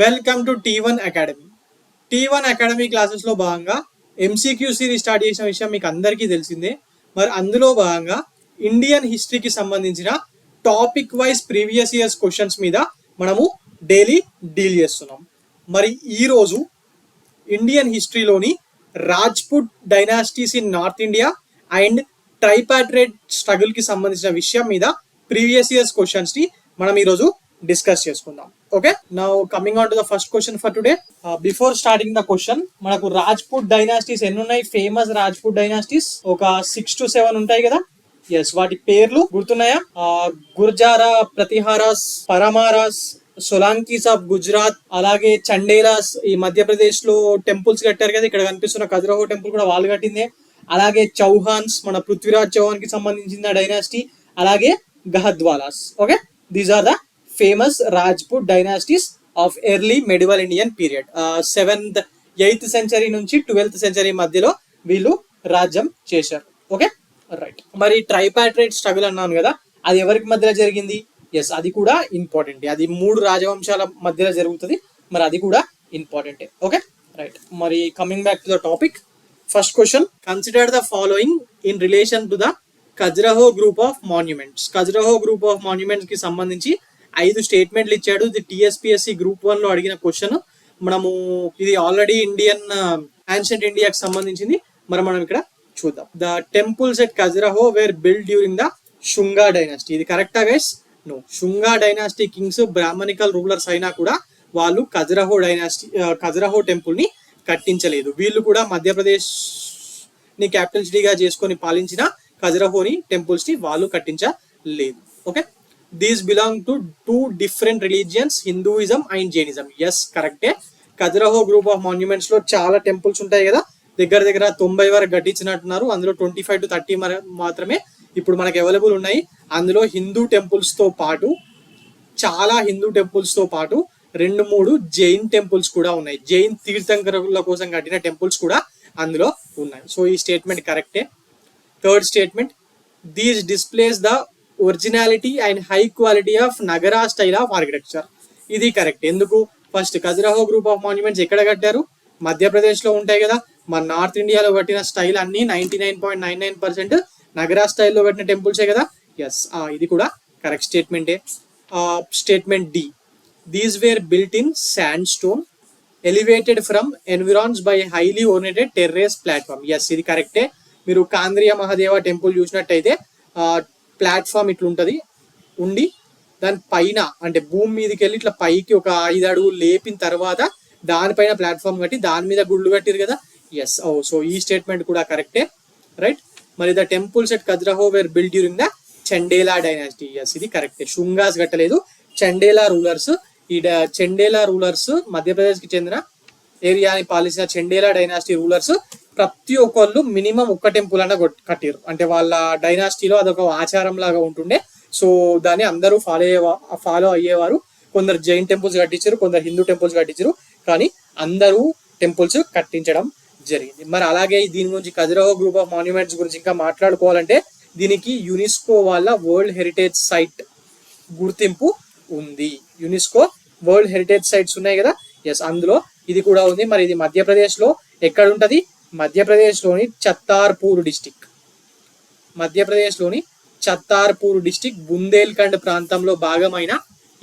Welcome to T1 academy. T1 academy classes లో భాగంగా MCQ series start చేసిన విషయం మీకు అందరికీ తెలిసిందే. మరి అందులో భాగంగా ఇండియన్ హిస్టరీకి సంబంధించిన topic wise previous years questions మీద మనము డైలీ డీల్ చేస్తున్నాం. మరి ఈరోజు ఇండియన్ హిస్టరీలోని Rajput dynasties in north India and tripartite struggle కి సంబంధించిన విషయం మీద ప్రీవియస్ ఇయర్స్ క్వశ్చన్స్ ని మనం ఈరోజు డిస్కస్ చేసుకుందాం. Okay, now coming on to the first question for today. Before starting the question, మనకు రాజ్పుట్ డైనాసిటీస్ ఎన్ని ఉన్నాయి? ఫేమస్ రాజ్పుట్ డైనాసిటీస్ ఒక 6 to 7 ఉంటాయి కదా. ఎస్, వాటి పేర్లు గుర్తున్నాయా? గుర్జారా, ప్రతిహారాస్, పరమారాస్, సోలాంకీస్ ఆఫ్ గుజరాత్, అలాగే చండేలాస్ ఈ మధ్యప్రదేశ్ లో టెంపుల్స్ కట్టారు కదా. ఇక్కడ కనిపిస్తున్న ఖజురహో టెంపుల్ కూడా వాళ్ళు కట్టిందే. అలాగే చౌహాన్స్, మన పృథ్వీరాజ్ చౌహాన్ కి సంబంధించిన డైనాసిటీ, అలాగే Gahadavalas. Okay, these are the famous Rajput dynasties of early medieval Indian period. 8th century నుంచి 12th century మధ్యలో వీళ్ళు రాజ్యం చేశారు. Okay, right. మరి ట్రైపాట్రేట్ స్ట్రగుల్ అన్నాను కదా, అది ఎవరికి మధ్యలో జరిగింది? ఎస్, అది కూడా ఇంపార్టెంట్. అది 3 రాజవంశాల మధ్యలో జరుగుతుంది. మరి అది కూడా ఇంపార్టెంటే. Okay, right. మరి coming back to the topic, first question, consider the following in relation to the Khajuraho group of monuments. Khajuraho group of monuments కి సంబంధించి 5 స్టేట్మెంట్లు ఇచ్చాడు. ఇది TSPSC గ్రూప్ 1 లో అడిగిన క్వశ్చన్. మనము ఇది ఆల్రెడీ ఇండియన్ యాన్షియంట్ ఇండియాకి సంబంధించింది. మరి మనం ఇక్కడ చూద్దాం. The temples at Khajuraho were build during the Shunga dynasty. ఇది కరెక్టా guys? No. Shunga dynasty kings Brahmanical rulers అయినా కూడా వాళ్ళు ఖజురహో టెంపుల్ ని కట్టించలేదు. వీళ్ళు కూడా మధ్యప్రదేశ్ ని క్యాపిటల్ సిటీగా చేసుకొని పాలించిన ఖజురహోని టెంపుల్స్ ని వాళ్ళు కట్టించలేదు. Okay, these belong to 2 different religions, Hinduism and Jainism. Yes, కరెక్టే. ఖజురహో గ్రూప్ ఆఫ్ మాన్యుమెంట్స్ లో చాలా టెంపుల్స్ ఉంటాయి కదా, దగ్గర 90 వరకు కట్టించినట్టున్నారు. అందులో 25 to 30 మాత్రమే ఇప్పుడు మనకి అవైలబుల్ ఉన్నాయి. అందులో హిందూ టెంపుల్స్ తో పాటు చాలా హిందూ టెంపుల్స్ తో పాటు 2-3 జైన్ టెంపుల్స్ కూడా ఉన్నాయి. జైన్ తీర్థంకరుల కోసం కట్టిన టెంపుల్స్ కూడా అందులో ఉన్నాయి. సో ఈ స్టేట్మెంట్ కరెక్టే. Third statement, these displays the originality and high quality of Nagara style of architecture. ఇది కరెక్ట్. ఎందుకు? First, Khajuraho group of monuments ఎక్కడ కట్టారు? మధ్యప్రదేశ్ లో ఉంటాయి కదా. మన నార్త్ ఇండియాలో కట్టిన స్టైల్ అన్ని 99.99% నగరా స్టైల్లో కట్టిన టెంపుల్సే కదా. ఎస్, ఇది కూడా కరెక్ట్ స్టేట్మెంటే. Statement D, these were built in sand stone elevated from environs by highly oriented terrace platform. Yes, ఇది కరెక్టే. మీరు కాంద్రియ మహాదేవ టెంపుల్ చూసినట్టయితే ప్లాట్ఫామ్ ఇట్లుంటది ఉండి, దాని పైన అంటే భూమి మీదకి వెళ్ళి ఇట్లా పైకి ఒక 5 అడుగులు లేపిన తర్వాత దానిపైన ప్లాట్ఫామ్ కట్టి దాని మీద గుళ్ళు కట్టిరు కదా. ఎస్, సో ఈ స్టేట్మెంట్ కూడా కరెక్టే. రైట్. మరి the temples at Khajuraho were build during the Chandela dynasty. Yes, ఇది కరెక్టే. శుంగాస్ కట్టలేదు, చండేలా రూలర్స్. ఈ చండేలా రూలర్స్ మధ్యప్రదేశ్ కి చెందిన ఏరియాని పాలించిన చండేలా డైనాసిటీ రూలర్స్ ప్రతి ఒక్కళ్ళు మినిమం ఒక్క టెంపుల్ అన్న కట్టిరు. అంటే వాళ్ళ డైనాసిటీలో అదొక ఆచారం లాగా ఉంటుండే. సో దాన్ని అందరూ ఫాలో అయ్యేవారు. కొందరు జైన్ టెంపుల్స్ కట్టించారు, కొందరు హిందూ టెంపుల్స్ కట్టించారు, కానీ అందరూ టెంపుల్స్ కట్టించడం జరిగింది. మరి అలాగే దీని గురించి ఖజురహో గ్రూప్ ఆఫ్ మాన్యుమెంట్స్ గురించి ఇంకా మాట్లాడుకోవాలంటే దీనికి యునెస్కో వాళ్ళ వరల్డ్ హెరిటేజ్ సైట్ గుర్తింపు ఉంది. యునెస్కో వరల్డ్ హెరిటేజ్ సైట్స్ ఉన్నాయి కదా. ఎస్, అందులో ఇది కూడా ఉంది. మరి ఇది మధ్యప్రదేశ్ లో ఎక్కడ ఉంటది? మధ్యప్రదేశ్ లోని చత్తార్పూర్ డిస్టిక్ బుందేల్ఖండ్ ప్రాంతంలో భాగమైన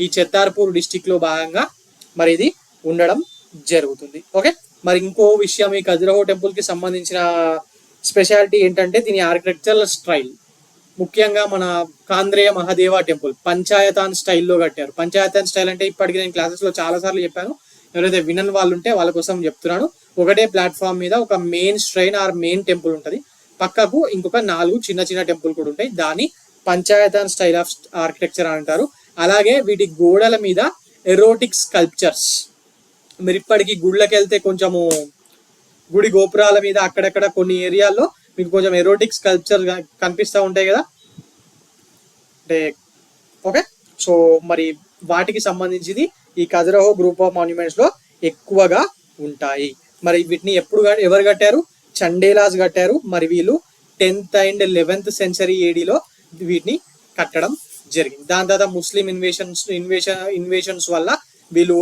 ఈ చత్తార్పూర్ డిస్టిక్ లో భాగంగా మరి ఇది ఉండడం జరుగుతుంది. ఓకే, మరి ఇంకో విషయం, ఈ ఖజురహో టెంపుల్ కి సంబంధించిన స్పెషాలిటీ ఏంటంటే దీని ఆర్కిటెక్చరల్ స్టైల్. ముఖ్యంగా మన కాంద్రేయ మహాదేవ టెంపుల్ పంచాయతాన్ స్టైల్లో కట్టారు. పంచాయతాన్ స్టైల్ అంటే ఇప్పటికి నేను క్లాసెస్ లో చాలా సార్లు చెప్పాను. ఎవరైతే వినని వాళ్ళు ఉంటే వాళ్ళ కోసం చెప్తున్నాను. ఒకటే ప్లాట్ఫామ్ మీద ఒక main shrine or main temple ఉంటుంది, పక్కకు ఇంకొక 4 చిన్న టెంపుల్ కూడా ఉంటాయి. దాన్ని పంచాయతాన్ స్టైల్ ఆఫ్ ఆర్కిటెక్చర్ అంటారు. అలాగే వీటి గోడల మీద ఎరోటిక్ స్కల్ప్చర్స్. మీరు ఇప్పటికీ గుళ్ళకి వెళ్తే కొంచెము గుడి గోపురాల మీద అక్కడక్కడ కొన్ని ఏరియాల్లో మీకు కొంచెం ఎరోటిక్ స్కల్ప్చర్ కనిపిస్తూ ఉంటాయి కదా. అంటే ఓకే, సో మరి వాటికి సంబంధించింది ఈ ఖజురహో గ్రూప్ ఆఫ్ మాన్యుమెంట్స్ లో ఎక్కువగా ఉంటాయి. మరి వీటిని ఎవరు కట్టారు? చండేలాస్ కట్టారు. మరి వీళ్ళు 10th and 11th century ఏడీలో వీటిని కట్టడం జరిగింది. దాని తర్వాత ముస్లిం ఇన్వేషన్స్ వల్ల వీళ్ళు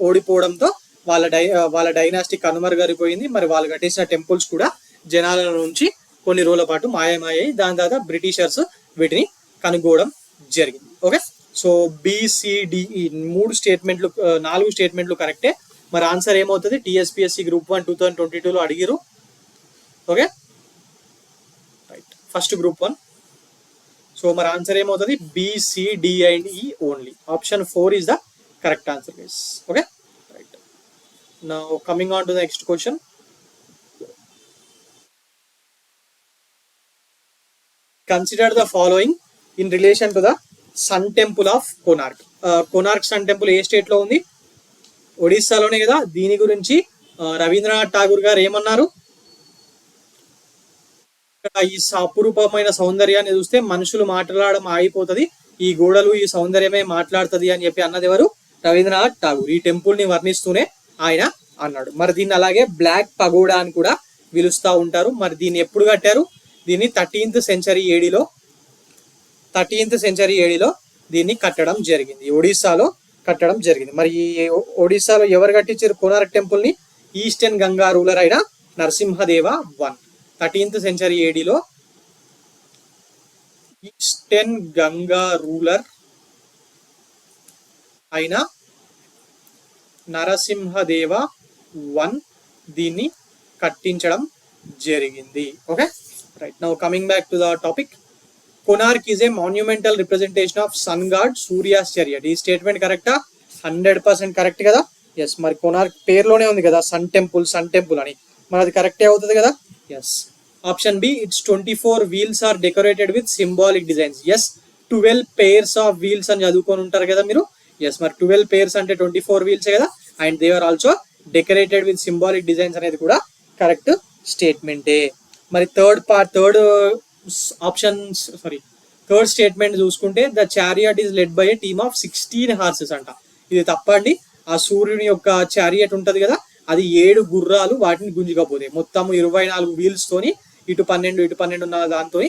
ఓడిపోవడంతో వాళ్ళ డైనాస్టీ కనుమరుగైపోయింది. మరి వాళ్ళు కట్టేసిన టెంపుల్స్ కూడా జనాల నుంచి కొన్ని రోజుల పాటు మాయమయ్యాయి. దాని తర్వాత బ్రిటిషర్స్ వీటిని కనుగోవడం జరిగింది. ఓకే, సో బిసిడిఈ 4 స్టేట్మెంట్లు కరెక్టే. మరి ఆన్సర్ ఏమవుతుంది? టీఎస్పీఎస్సీ గ్రూప్ 1 2022లో అడిగిరు. Okay right, first group 1. So మరి ఆన్సర్ ఏమవుతుంది? BCD and E only. Option 4 is the correct answer, guys. Okay, right. Now coming on to the next question. Consider the following in relation to the Sun Temple of Konark. Konark Sun Temple A state లో ఉంది? ఒడిస్సాలోనే కదా. దీని గురించి రవీంద్రనాథ్ ఠాగూర్ గారు ఏమన్నారు? ఈ అపురూపమైన సౌందర్యాన్ని చూస్తే మనుషులు మాట్లాడడం ఆగిపోతుంది, ఈ గోడలు ఈ సౌందర్యమే మాట్లాడుతుంది అని చెప్పి అన్నది ఎవరు? రవీంద్రనాథ్ ఠాగూర్. ఈ టెంపుల్ ని వర్ణిస్తూనే ఆయన అన్నాడు. మరి దీన్ని అలాగే బ్లాక్ పగోడా అని కూడా పిలుస్తూ ఉంటారు. మరి దీన్ని ఎప్పుడు కట్టారు? దీన్ని 13th century ఏడీలో దీన్ని కట్టడం జరిగింది. ఒడిస్సాలో కట్టడం జరిగింది. మరి ఈ ఒడిస్సాలో ఎవరు కట్టించారు కోనార్క్ టెంపుల్ ని? ఈస్టర్న్ గంగా రూలర్ అయిన నరసింహదేవ 1. 13th century ఏడీలో ఈస్టర్న్ గంగా రూలర్ అయిన నరసింహదేవ 1 దీన్ని కట్టించడం జరిగింది. Okay right, now coming back to the topic. Konark is a monumental representation of sun god Surya's chariot. ఈ స్టేట్మెంట్ కరెక్టా? 100% కరెక్ట్ కదా. ఎస్, మరి కొనార్క్ పేరులోనే ఉంది కదా సన్ టెంపుల్ అని, మరి అది కరెక్టే అవుతుంది కదా. Yes, option B, it's 24 wheels are decorated with symbolic designs. Yes, 12 pairs of wheels అని చదువుకొని ఉంటారు కదా మీరు. ఎస్, మరి 12 pairs అంటే 24 wheels కదా. And they are also decorated with symbolic designs అనేది కూడా కరెక్ట్ స్టేట్మెంటే. మరి థర్డ్ స్టేట్మెంట్ చూసుకుంటే the chariot is led by a team of 16 horses అంట. ఇది తప్పండి. ఆ సూర్యుని యొక్క చారియట్ ఉంటది కదా, అది 7 గుర్రాలు వాటిని గుంజుకపోతాయి. మొత్తం 24 wheels తోని ఇటు 12 ఉన్న దాంతో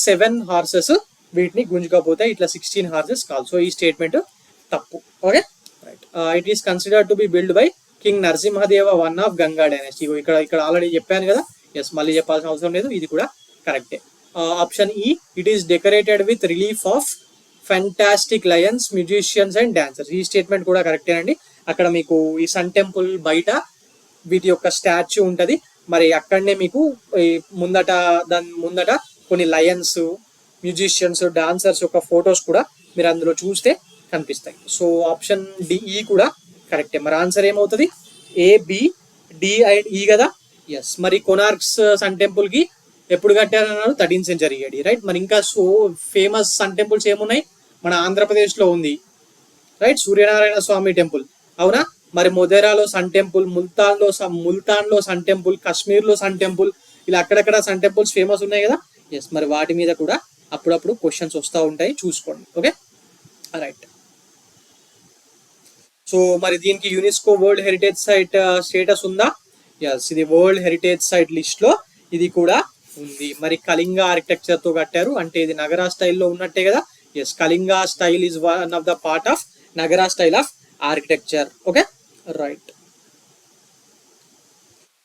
7 horses వీటిని గుంజుకపోతాయి. ఇట్లా 16 horses కాదు. సో ఈ స్టేట్మెంట్ తప్పు. Okay right, it is considered to be build by king Narasimhadeva 1 of Ganga dynasty. ఇక్కడ ఆల్రెడీ చెప్పాను కదా. ఎస్, మళ్ళీ చెప్పాల్సిన అవసరం లేదు, ఇది కూడా కరెక్టే. ఆప్షన్ ఈ, it is decorated with relief of fantastic Lions, musicians and dancers. ఈ స్టేట్మెంట్ కూడా కరెక్టేనండి. అక్కడ మీకు ఈ సన్ టెంపుల్ బయట వీటి యొక్క స్టాచ్యూ ఉంటది. మరి అక్కడనే మీకు దాని ముందట కొన్ని లయన్స్, మ్యూజిషియన్స్, డాన్సర్స్ యొక్క ఫొటోస్ కూడా మీరు అందులో చూస్తే కనిపిస్తాయి. సో ఆప్షన్ డిఈ కూడా కరెక్టే. మరి ఆన్సర్ ఏమవుతుంది? ఏ, బి, డి అండ్ ఈ కదా. ఎస్, మరి కొనార్క్స్ సన్ టెంపుల్ కి ఎప్పుడు కట్టారన్నారు? 13th century AD, right. మరి ఇంకా సో ఫేమస్ సన్ టెంపుల్స్ ఏమున్నాయి? మన ఆంధ్రప్రదేశ్ లో ఉంది, రైట్, సూర్యనారాయణ స్వామి టెంపుల్, అవునా. మరి మొదేరాలో సన్ టెంపుల్, ముల్తాన్ లో సన్ టెంపుల్, కశ్మీర్ లో సన్ టెంపుల్, ఇలా అక్కడక్కడ సన్ టెంపుల్స్ ఫేమస్ ఉన్నాయి కదా. ఎస్, మరి వాటి మీద కూడా అప్పుడప్పుడు క్వశ్చన్స్ వస్తూ ఉంటాయి, చూసుకోండి. Okay right. సో మరి దీనికి UNESCO world heritage site status ఉందా? ఎస్, ఇది వరల్డ్ హెరిటేజ్ సైట్ లిస్ట్ లో ఇది కూడా ఉంది. మరి కళింగ ఆర్కిటెక్చర్ తో కట్టారు అంటే ఇది నగరా స్టైల్లో ఉన్నట్టే కదా. Yes, Kalinga style is one of the part of Nagara style of architecture. Okay right.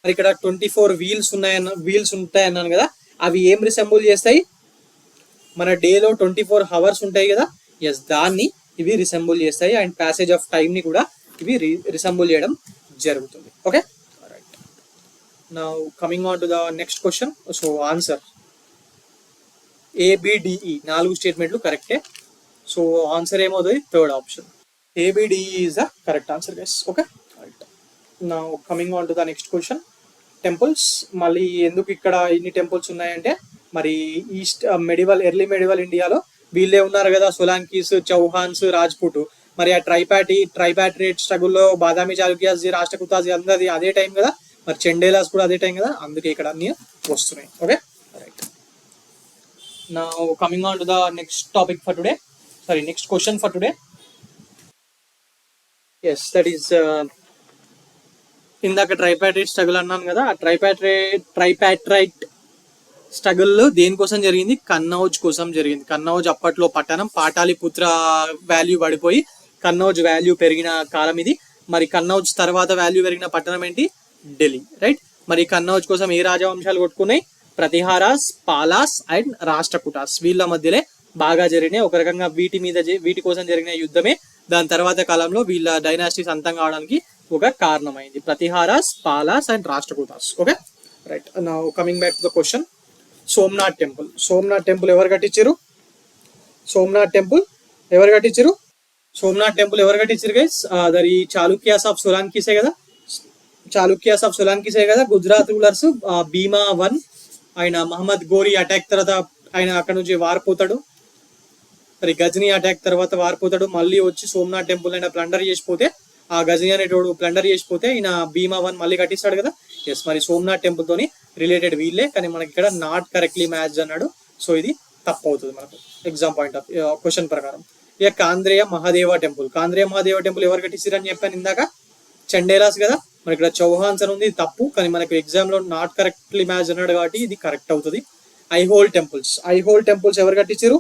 మరి ఇక్కడ 24 వీల్స్ ఉంటాయన్నాను కదా, అవి ఏం రిసెంబుల్ చేస్తాయి? మన డేలో 24 hours ఉంటాయి కదా. ఎస్, దాన్ని ఇవి రిసెంబుల్ చేస్తాయి. అండ్ ప్యాసేజ్ ఆఫ్ టైం ని కూడా ఇవి రిసెంబుల్ చేయడం జరుగుతుంది. Okay right. Now coming on to the next question. So answer ABDE 4 స్టేట్మెంట్లు కరెక్టే. సో ఆన్సర్ ఏమవుతుంది? Third option ABDE is the correct answer guys. Okay right. Now coming on to the next question. Temples, మళ్ళీ ఎందుకు ఇక్కడ ఇన్ని temples ఉన్నాయంటే మరి early medieval ఇండియాలో వీళ్ళే ఉన్నారు కదా, సోలాంకీస్, చౌహాన్స్, రాజ్పుట్. మరి ఆ ట్రైపాట్రేట్ స్ట్రగుల్లో బాదామి చాళుక్యాస్, రాష్ట్రకూతాస్ అందరి అదే టైం కదా. మరి చెండేలాస్ కూడా అదే టైం కదా, అందుకే ఇక్కడ అన్ని వస్తున్నాయి. Okay right. Now coming on to the next question for today. Yes, that is ఇందాక ట్రైపాట్రేట్ స్ట్రగుల్ అన్నాను కదా. ఆ ట్రైపాట్రైట్ స్ట్రగుల్ దేనికోసం జరిగింది? కన్నౌజ్ కోసం జరిగింది. కన్నౌజ్ అప్పట్లో పట్టణం, పాటాలిపుత్ర వాల్యూ పడిపోయి కన్నౌజ్ వాల్యూ పెరిగిన కాలం ఇది. మరి కన్నౌజ్ తర్వాత వాల్యూ పెరిగిన పట్టణం ఏంటి? ఢిల్లీ, రైట్. మరి కన్నౌజ్ కోసం ఏ రాజవంశాలు కొట్టుకున్నాయి? ప్రతిహారాస్, పాలాస్ అండ్ రాష్ట్రకూటాస్. వీళ్ళ మధ్యలో బాగా జరిగినాయి. ఒక రకంగా వీటి కోసం జరిగిన యుద్ధమే దాని తర్వాత కాలంలో వీళ్ళ డైనాసిటీస్ అంతం కావడానికి ఒక కారణమైంది. Pratiharas, Palas and Rashtrakutas. Okay, right. Now coming back to the question. Somnath temple. Somnath temple ఎవరు కట్టించారు? సోమనాథ్ టెంపుల్ ఎవరు కట్టించారు? సోమనాథ్ టెంపుల్ ఎవరు కట్టించారు గైస్? దరి చాళుక్యాస్ ఆఫ్ సోలాంకీసే కదా. చాళుక్యాస్ ఆఫ్ సోలాంకీసే కదా. గుజరాత్ రూలర్స్ భీమా 1 ఆయన మహమ్మద్ గోరీ అటాక్ తర్వాత ఆయన అక్కడ నుంచి వారిపోతాడు. మరి గజనీ అటాక్ తర్వాత వారిపోతాడు. మళ్ళీ వచ్చి సోమనాథ్ టెంపుల్ అయినా ప్లండర్ చేసిపోతే, ఆ గజనీ అనేటోడు ప్లండర్ చేసిపోతే ఈయన భీమా 1 మళ్ళీ కట్టిస్తాడు కదా. ఎస్, మరి సోమనాథ్ టెంపుల్ తోని రిలేటెడ్ వీళ్ళే, కానీ మనకి ఇక్కడ నాట్ కరెక్ట్లీ మ్యాచ్ అన్నాడు. సో ఇది తప్పు అవుతుంది మనకు ఎగ్జామ్ పాయింట్ ఆఫ్ క్వశ్చన్ ప్రకారం. ఇక కాంద్రేయ మహాదేవ టెంపుల్. కాంద్రేయ మహాదేవ టెంపుల్ ఎవరు కట్టిస్తారని చెప్పాను ఇందాక? చండేలాస్ కదా. మరి ఇక్కడ చౌహాన్స్ అని ఉంది, తప్పు. కానీ మనకు ఎగ్జామ్ లో నాట్ కరెక్ట్లీ మ్యాచ్ అన్నాడు కాబట్టి ఇది కరెక్ట్ అవుతుంది. ఐహోల్ టెంపుల్స్. ఐహోల్ టెంపుల్స్ ఎవరు కట్టించారు?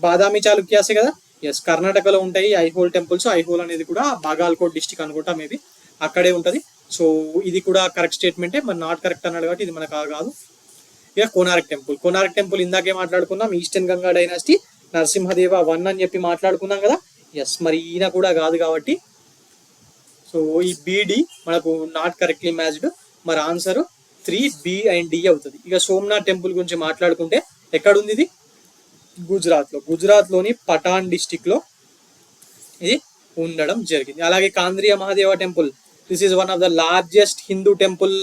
బాదామి చాళుక్యాసే కదా. ఎస్, కర్ణాటకలో ఉంటాయి ఐహోల్ టెంపుల్స్. ఐహోల్ అనేది కూడా బాగాల్కోట్ డిస్టిక్ అనుకుంటా, మేబీ అక్కడే ఉంటది. సో ఇది కూడా కరెక్ట్ స్టేట్మెంటే. మరి నాట్ కరెక్ట్ అన్నాడు కాబట్టి ఇది మనకు కాదు. ఇక కోనార్క్ టెంపుల్. కోనార్క్ టెంపుల్ ఇందాకే మాట్లాడుకున్నాం, ఈస్టర్న్ గంగా డైనాసిటీ, నరసింహదేవ 1 అని చెప్పి మాట్లాడుకున్నాం కదా. ఎస్, మరి ఈయన కూడా కాదు కాబట్టి సో ఈ బిడి మనకు నాట్ కరెక్ట్లీ మ్యాచ్డ్. మరి ఆన్సర్ 3B అండ్ D అవుతుంది. ఇక సోమనాథ్ టెంపుల్ గురించి మాట్లాడుకుంటే ఎక్కడుంది ఇది? గుజరాత్ లో. గుజరాత్ లోని పఠాన్ డిస్టిక్ లో ఇది ఉండడం జరిగింది. అలాగే Kandariya Mahadeva temple. This is one of the largest Hindu temple.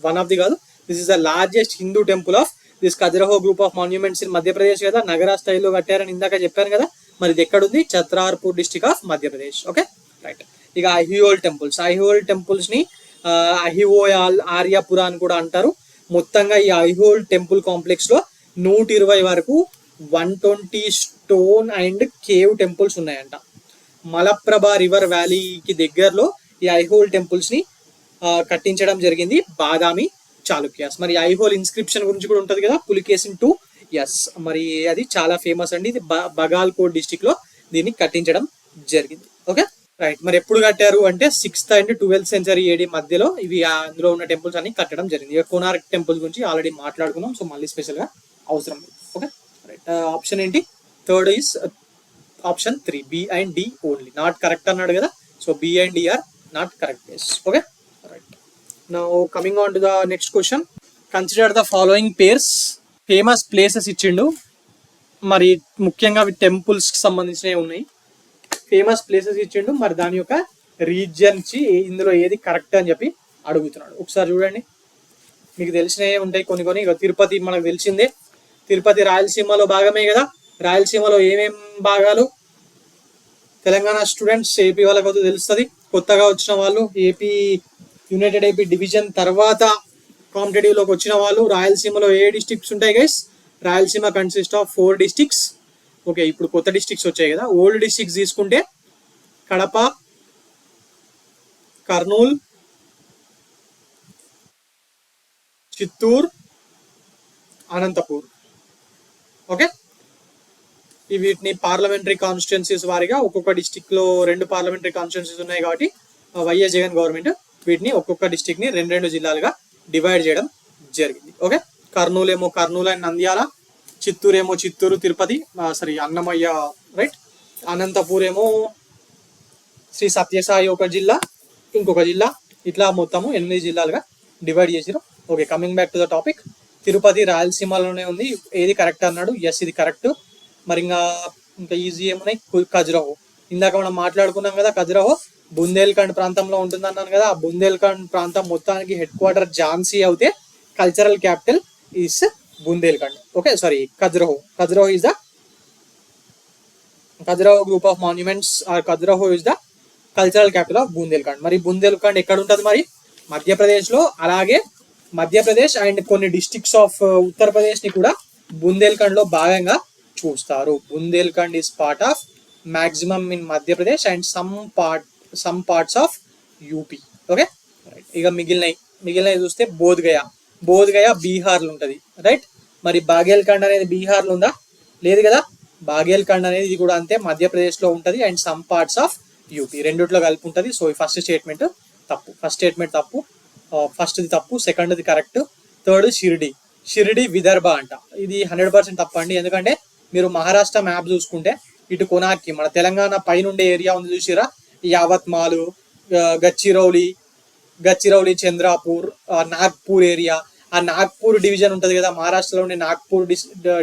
One of the కాదు, this is the largest Hindu temple of this Khajuraho group of monuments in Madhya Pradesh కదా. నగరా స్టైల్లో కట్టారని ఇందాక చెప్పాను కదా. మరి ఇది ఎక్కడుంది? Chhatarpur district of Madhya Pradesh. Okay, right. ఇక ఐహోల్ టెంపుల్స్. ఐహోల్ టెంపుల్స్ ని అహివోయాల్, ఆర్యపుర అని కూడా అంటారు. మొత్తంగా ఈ ఐహోల్ టెంపుల్ కాంప్లెక్స్ లో 120 వరకు 120 స్టోన్ అండ్ కేవ్ టెంపుల్స్ ఉన్నాయంట. మలప్రభా రివర్ వ్యాలీకి దగ్గరలో ఈ ఐహోల్ టెంపుల్స్ ని కట్టించడం జరిగింది బాదామి చాళుక్యాస్. మరి ఐహోల్ ఇన్స్క్రిప్షన్ గురించి కూడా ఉంటది కదా, పులికేసిన్ 2. ఎస్, మరి అది చాలా ఫేమస్ అండి. ఇది బగాల్కోట్ డిస్టిక్ లో దీన్ని కట్టించడం జరిగింది. Okay, right. మరి ఎప్పుడు కట్టారు అంటే 6th and 12th century AD మధ్యలో ఇవి అందులో ఉన్న టెంపుల్స్ అన్ని కట్టడం జరిగింది. ఇక కోనార్క్ టెంపుల్ గురించి ఆల్రెడీ మాట్లాడుకున్నాం, సో మళ్ళీ స్పెషల్ గా అవసరం లేదు. Okay, right. ఆప్షన్ ఏంటి? Third is option 3, B and D only. Not correct అన్నాడు కదా. So B and D are not correct case. Okay, right. Now coming on to the next question. Consider the following pairs. Famous places ఇచ్చిండు, మరి ముఖ్యంగా temples కి సంబంధించినవి ఉన్నాయి. Famous places ఇచ్చిండు, మరి దాని యొక్క రీజియన్స్ ఇందులో ఏది కరెక్ట్ అని చెప్పి అడుగుతున్నాడు. ఒకసారి చూడండి, మీకు తెలిసినవి ఉంటాయి కొన్ని. ఇక తిరుపతి మనకు తెలిసిందే. తిరుపతి రాయలసీమలో భాగమే కదా. రాయలసీమలో ఏమేం భాగాలు? తెలంగాణ స్టూడెంట్స్, ఏపీ వాళ్ళకు తెలుస్తుంది. కొత్తగా వచ్చిన వాళ్ళు, యునైటెడ్ ఏపీ డివిజన్ తర్వాత కాంపిటేటివ్ లోకి వచ్చిన వాళ్ళు, రాయలసీమలో ఏ డిస్ట్రిక్ట్స్ ఉంటాయి guys? Rayalaseema consist of 4 districts. Okay, ఇప్పుడు కొత్త డిస్ట్రిక్ట్స్ వచ్చాయి కదా. ఓల్డ్ డిస్ట్రిక్ట్స్ తీసుకుంటే కడప, కర్నూలు, చిత్తూరు, అనంతపూర్. ఓకే, వీటిని పార్లమెంటరీ కాన్స్టిట్యున్సీస్ వారిగా ఒక్కొక్క డిస్ట్రిక్ట్ లో 2 పార్లమెంటరీ కాన్స్టిట్యున్సీస్ ఉన్నాయి కాబట్టి వైఎస్ జగన్ గవర్నమెంట్ వీటిని ఒక్కొక్క డిస్ట్రిక్ట్ ని 2 జిల్లాలుగా డివైడ్ చేయడం జరిగింది. ఓకే, కర్నూలు ఏమో కర్నూలు అండ్ నంద్యాల, చిత్తూరు ఏమో చిత్తూరు, తిరుపతి, అన్నమయ్య, రైట్. అనంతపూర్ ఏమో శ్రీ సత్యసాయి ఒక జిల్లా, ఇంకొక జిల్లా, ఇట్లా మొత్తము 8 జిల్లాలుగా డివైడ్ చేసారు. Okay, coming back to the topic. Tirupati రాయలసీమలోనే ఉంది. ఏది కరెక్ట్ అన్నాడు? ఎస్, ఇది కరెక్ట్. మరి ఇంకా ఈజీ ఏమున్నాయి? ఖజురహో. ఇందాక మనం మాట్లాడుకున్నాం కదా, ఖజురహో బుందేల్ఖండ్ ప్రాంతంలో ఉంటుంది అన్నాను కదా. ఆ బుందేల్ఖండ్ ప్రాంతం మొత్తానికి హెడ్ క్వార్టర్ ఝాన్సీ అవుతే cultural capital is Bundelkhand. Okay, sorry, Khajuraho. Khajuraho is the Khajuraho group of monuments are Khajuraho is the cultural capital of Bundelkhand. మరి బుందేల్ఖండ్ ఎక్కడ ఉంటుంది? మరి మధ్యప్రదేశ్ లో. అలాగే మధ్యప్రదేశ్ అండ్ కొన్ని డిస్ట్రిక్ట్స్ ఆఫ్ ఉత్తరప్రదేశ్ ని కూడా బుందేల్ఖండ్ లో భాగంగా చూస్తారు. Bundelkhand is part of maximum in Madhya Pradesh and some parts of UP. Okay, right. ఇక మిగిలినవి చూస్తే బోధ్గయ బీహార్ లో ఉంటది, రైట్. మరి బాగేల్ఖండ్ అనేది బీహార్ లో ఉందా? లేదు కదా. బాగేల్ఖండ్ అనేది ఇది కూడా అంతే, మధ్యప్రదేశ్ లో ఉంటది and some parts of UP రెండిట్లో కలిపి ఉంటది. సో ఈ ఫస్ట్ స్టేట్మెంట్ తప్పు, ఫస్ట్ స్టేట్మెంట్ తప్పు. ఫస్ట్ది తప్పు, సెకండ్ది కరెక్ట్, థర్డ్ షిరిడి విదర్భ అంట. ఇది 100% తప్పండి. ఎందుకంటే మీరు మహారాష్ట్ర మ్యాప్ చూసుకుంటే ఇటు కొనార్కి మన తెలంగాణ పైనుండే ఏరియా ఉంది చూసిరా, యావత్మాలు, గచ్చిరౌలి, చంద్రాపూర్, నాగ్పూర్ ఏరియా, ఆ నాగ్పూర్ డివిజన్ ఉంటది కదా, మహారాష్ట్రలో ఉండే నాగ్పూర్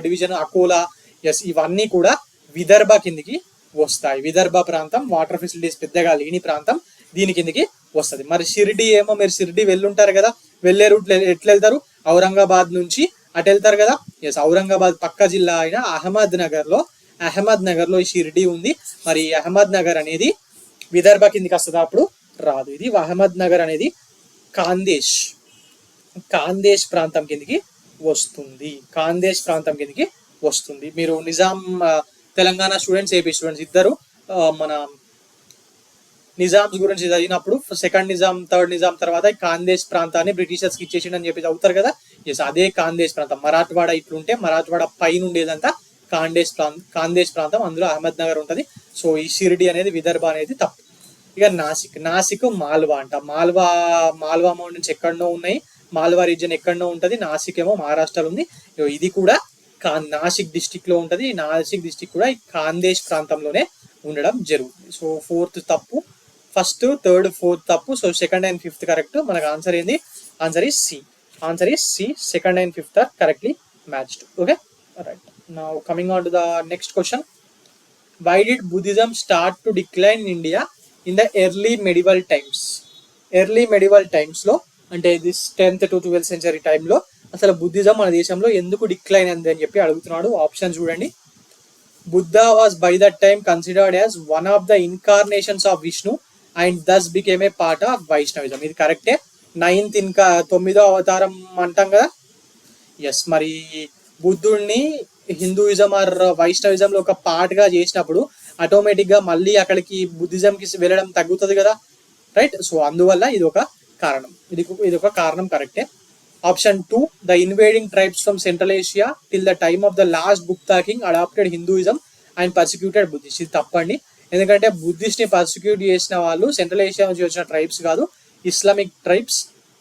డివిజన్, అకోలా, ఎస్ ఇవన్నీ కూడా విదర్భ కిందికి వస్తాయి. విదర్భ ప్రాంతం వాటర్ ఫెసిలిటీస్ పెద్దగా లేని ప్రాంతం దీని కిందికి వస్తుంది. మరి షిరిడి ఏమో, మీరు షిరిడి వెళ్ళుంటారు కదా, వెళ్ళే రూట్ ఎట్లా వెళ్తారు, ఔరంగాబాద్ నుంచి అటు వెళ్తారు కదా. ఎస్ ఔరంగాబాద్ పక్క జిల్లా అయిన అహ్మద్ నగర్ లో ఈ షిరిడి ఉంది. మరి అహ్మద్ నగర్ అనేది విదర్భ కిందికి వస్తుందా, అప్పుడు రాదు. ఇది అహ్మద్ నగర్ అనేది కాందేశ్ ప్రాంతం కిందికి వస్తుంది. మీరు Nizam Telangana students, AP students ఇద్దరు మన నిజాం గురించి చదివినప్పుడు సెకండ్ నిజాం, థర్డ్ నిజాం తర్వాత కాందేశ్ ప్రాంతాన్ని బ్రిటిషర్స్ కి ఇచ్చేసిండని చెప్పి చదువుతారు కదా. ఎస్ అదే కాందేశ్ ప్రాంతం. మరాఠవాడ ఇట్లుంటే మరాఠవాడ పైన ఉండేదంతా కాందేశ్ ప్రాంతం, అందులో అహ్మద్ నగర్ ఉంటది. సో ఈ షిరిడి అనేది విదర్భ అనేది తప్పు. ఇక నాసిక్ మాల్వా అంట. మాల్వా మౌంటైన్స్ ఎక్కడనో ఉన్నాయి, మాల్వా రీజియన్ ఎక్కడనో ఉంటది. నాసిక్ ఏమో మహారాష్ట్రలో ఉంది. ఇది కూడా నాసిక్ డిస్టిక్ లో ఉంటది. నాసిక్ డిస్టిక్ కూడా ఈ కాందేశ్ ప్రాంతంలోనే ఉండడం జరుగుతుంది. సో ఫోర్త్ తప్పు, ఫస్ట్, థర్డ్, ఫోర్త్ తప్పు. So second and fifth correct. మనకు ఆన్సర్ ఏంది, answer is C. Second and fifth are correctly matched. Okay, right. Now coming on to the next question. Why did Buddhism start to decline in India in the early medieval times లో, అంటే this 10th to 12th century టైంలో అసలు Buddhism మన దేశంలో ఎందుకు decline అయింది అని చెప్పి అడుగుతున్నాడు. ఆప్షన్ చూడండి. Buddha was by that time considered as one of the incarnations of Vishnu and thus became a part of Vaishnavism. ఇది కరెక్టే. 9వ అవతారం అంటాం కదా. ఎస్, మరి బుద్ధుడిని హిందూయిజం ఆర్ వైష్ణవిజం లో ఒక పార్ట్ గా చేసినప్పుడు ఆటోమేటిక్ గా మళ్ళీ అక్కడికి బుద్ధిజం కి వెళ్ళడం తగ్గుతుంది కదా, రైట్. సో అందువల్ల ఇది ఒక కారణం కరెక్టే. Option 2, the invading tribes from Central Asia till the time of the last Gupta king adopted Hinduism and persecuted Buddhist. ఇది తప్పండి. ఎందుకంటే బుద్ధిస్ట్ ని పర్సిక్యూట్ చేసిన వాళ్ళు సెంట్రల్ ఏషియా నుంచి వచ్చిన ట్రైబ్స్ కాదు,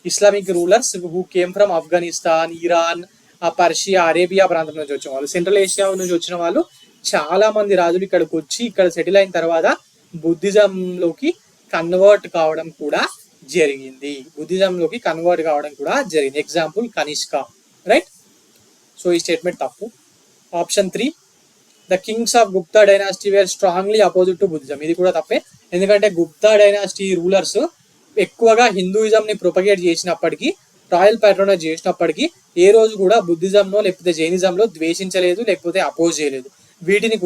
Islamic rulers who came from Afghanistan, Iran, Persia, Arabia ప్రాంతం నుంచి వచ్చిన వాళ్ళు. సెంట్రల్ ఏషియా నుంచి వచ్చిన వాళ్ళు చాలా మంది రాజులు ఇక్కడికి వచ్చి ఇక్కడ సెటిల్ అయిన తర్వాత బుద్ధిజంలోకి కన్వర్ట్ కావడం కూడా జరిగింది. Example Kanishka, right. సో ఈ స్టేట్మెంట్ తప్పు. Option 3, the kings of Gupta dynasty were strongly opposite to Buddhism. ఇది కూడా తప్పే. ఎందుకంటే గుప్తా డైనాసిటీ రూలర్స్ ఎక్కువగా హిందూయిజం ని ప్రొపగేట్ చేసినప్పటికీ, రాయల్ ప్యాట్రోనైజ్ చేసినప్పటికీ ఏ రోజు కూడా బుద్ధిజంలో లేకపోతే జైనిజంలో ద్వేషించలేదు, లేకపోతే అపోజ్ చేయలేదు. వీటికి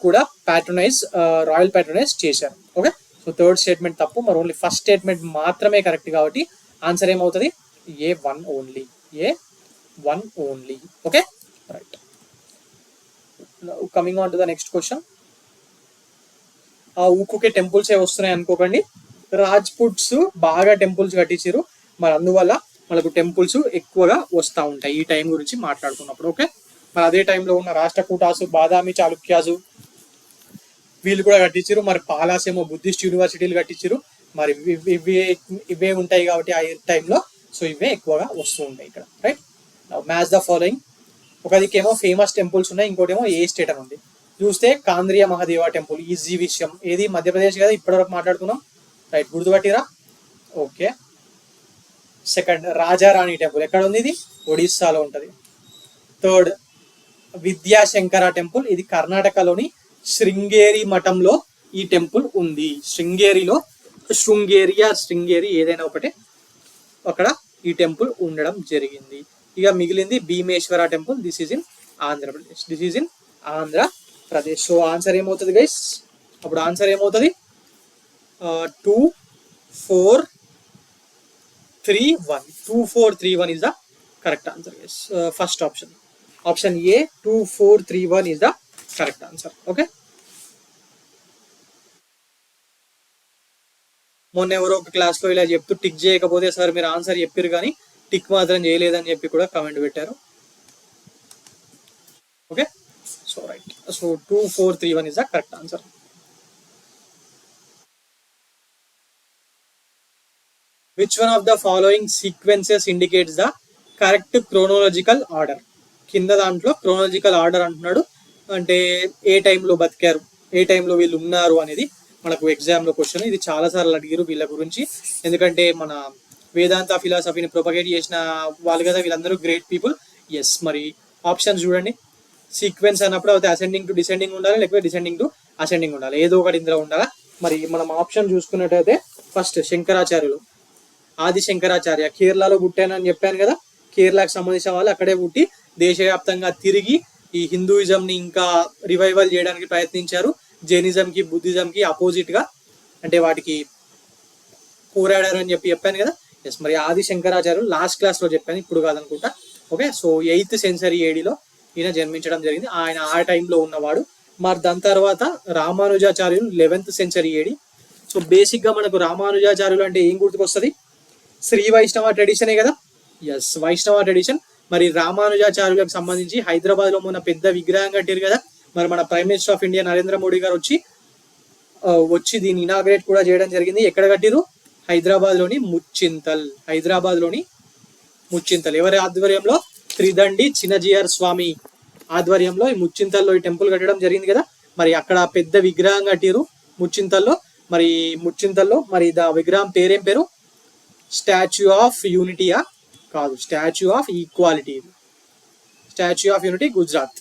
కూడా రాయల్ ప్యాట్రోనైజ్ చేశారు. ఓకే, సో థర్డ్ స్టేట్మెంట్ తప్పు. మరి ఓన్లీ ఫస్ట్ స్టేట్మెంట్ మాత్రమే కరెక్ట్ కాబట్టి ఆన్సర్ ఏమవుతుంది, A1 only. Okay, right. Coming on to the next question. ఊకుకే టెంపుల్స్ ఏ వస్తున్నాయి అనుకోకండి. రాజ్పుట్స్ బాగా టెంపుల్స్ కట్టించారు, మరి అందువల్ల మనకు టెంపుల్స్ ఎక్కువగా వస్తూ ఉంటాయి ఈ టైం గురించి మాట్లాడుకున్నప్పుడు. ఓకే, మరి అదే టైంలో ఉన్న రాష్ట్రకూటాసు, బాదామి చాళుక్యాసు వీళ్ళు కూడా కట్టించారు. మరి పాలాస్ ఏమో బుద్ధిస్ట్ యూనివర్సిటీలు కట్టించారు. మరి ఇవే ఉంటాయి కాబట్టి ఆ టైంలో, సో ఇవే ఎక్కువగా వస్తూ ఉంటాయి ఇక్కడ, రైట్. Match the following. ఒక దిక్కేమో ఫేమస్ టెంపుల్స్ ఉన్నాయి, ఇంకోటేమో ఏ స్టేట్ అని ఉంది. చూస్తే కాంద్రియ మహాదేవ టెంపుల్, ఈజీ విషయం. ఏది మధ్యప్రదేశ్ కదా, ఇప్పటివరకు మాట్లాడుకున్నాం, రైట్. గుర్తుపట్టిరా. ఓకే. సెకండ్, రాజారాణి టెంపుల్ ఎక్కడ ఉంది, ఇది ఒడిస్సాలో ఉంటది. థర్డ్, విద్యాశంకర టెంపుల్, ఇది కర్ణాటకలోని శృంగేరి మఠంలో ఈ టెంపుల్ ఉంది. శృంగేరి ఏదైనా ఒకటే అక్కడ ఈ టెంపుల్ ఉండడం జరిగింది. ఇక మిగిలింది Bhimeswara temple. This is in Andhra Pradesh. So answer ఏమవుతుంది గైస్, అప్పుడు ఆన్సర్ ఏమవుతుంది, 2, 4, 3, 1 is the correct answer, guys. First option A, 2, 4, 3, 1 is the correct answer. Okay. మొన్న ఎవరో ఒక క్లాస్ లో ఇలా చెప్తూ టిక్ చేయకపోతే సార్ మీరు ఆన్సర్ చెప్పారు కానీ టిక్ మాత్రం చేయలేదని చెప్పి కూడా కామెంట్ పెట్టారు. Okay, so right. So 2431 is the correct answer. Which one of the following sequences indicates the correct chronological order? కింద దాంట్లో క్రోనాలజికల్ ఆర్డర్ అంటున్నాడు, అంటే ఏ టైంలో బతికారు, ఏ టైంలో వీళ్ళు ఉన్నారు అనేది మనకు ఎగ్జామ్లో క్వశ్చన్. ఇది చాలాసార్లు అడిగారు వీళ్ళ గురించి, ఎందుకంటే మన వేదాంత ఫిలాసఫీని ప్రొపగేట్ చేసిన వాళ్ళు కదా వీళ్ళందరూ, గ్రేట్ పీపుల్. ఎస్, మరి ఆప్షన్స్ చూడండి. సీక్వెన్స్ అన్నప్పుడు అయితే అసెండింగ్ టు డిసెండింగ్ ఉండాలి, లేకపోతే డిసెండింగ్ టు అసెండింగ్ ఉండాలి, ఏదో ఒకటి ఇందులో ఉండాలా. మరి మనం ఆప్షన్ చూసుకున్నట్టయితే ఫస్ట్ శంకరాచార్యులు, ఆది శంకరాచార్య కేరళలో పుట్టానని చెప్పాను కదా, కేరళకు సంబంధించిన వాళ్ళు అక్కడే పుట్టి దేశవ్యాప్తంగా తిరిగి ఈ హిందూయిజంని ఇంకా రివైవల్ చేయడానికి ప్రయత్నించారు. జైనిజంకి బుద్ధిజంకి అపోజిట్ గా, అంటే వాటికి పోరాడారు అని చెప్పాను కదా. ఎస్, మరి ఆది శంకరాచార్యులు లాస్ట్ క్లాస్ లో చెప్పాను, ఇప్పుడు కాదనుకుంటా. Okay, so 8th century AD ఈయన జన్మించడం జరిగింది. ఆయన ఆ టైంలో ఉన్నవాడు. మరి దాని తర్వాత రామానుజాచార్యులు 11th century AD. So basic గా మనకు రామానుజాచార్యులు అంటే ఏం గుర్తుకొస్తుంది? శ్రీ వైష్ణవ ట్రెడిషనే కదా. ఎస్, వైష్ణవ ట్రెడిషన్. మరి రామానుజాచార్యులకు సంబంధించి హైదరాబాద్ లో మొన్న పెద్ద విగ్రహం కట్టారు కదా, మరి మన prime minister of India Narendra Modi గారు వచ్చి దీన్ని ఇనాగ్రేట్ కూడా చేయడం జరిగింది. ఎక్కడ కట్టిరు? హైదరాబాద్ లోని ముచ్చింతల్. ఎవరి ఆధ్వర్యంలో? త్రిదండి చిన్నజీఆర్ స్వామి ఆధ్వర్యంలో ఈ ముచ్చింతల్లో ఈ టెంపుల్ కట్టడం జరిగింది కదా. మరి అక్కడ పెద్ద విగ్రహం కట్టిరు ముచ్చింతల్లో. మరి దా విగ్రహం పేరేం పేరు? స్టాచ్యూ ఆఫ్ యూనిటీయా? కాదు, statue of equality. Statue of unity, Gujarat,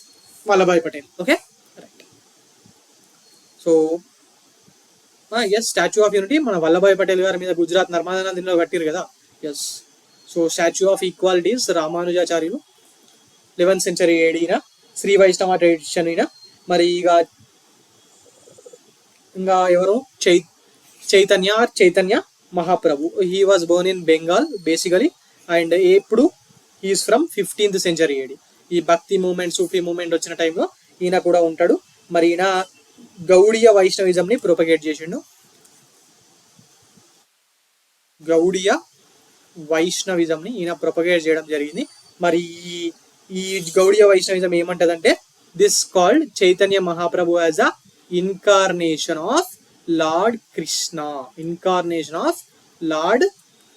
Vallabhbhai Patel. Okay, right. So yes, statue of unity మన వల్లభాయ్ పటేల్ గారి మీద గుజరాత్ నర్మదా నదిలో కట్టిరు కదా. Yes, so statue of equalities Ramanujacharyulu 11th century AD అయినా, శ్రీ వైష్ణవ ట్రెడిషన్ అయినా. మరి ఇంకా ఎవరు? Chaitanya Mahaprabhu. He was born in Bengal basically, and ఎప్పుడు? He is from 15th century AD. ఈ భక్తి మూమెంట్, సూఫీ మూమెంట్ వచ్చిన టైంలో ఈయన కూడా ఉంటాడు. మరి ఈయన గౌడీయ వైష్ణవిజం ని ప్రొపగేట్ చేసిండు. గౌడీయ వైష్ణవిజం ని ఈయన ప్రొపగేట్ చేయడం జరిగింది. మరి ఈ గౌడీయ వైష్ణవిజం ఏమంటదంటే, this called Chaitanya Mahaprabhu as a incarnation of lord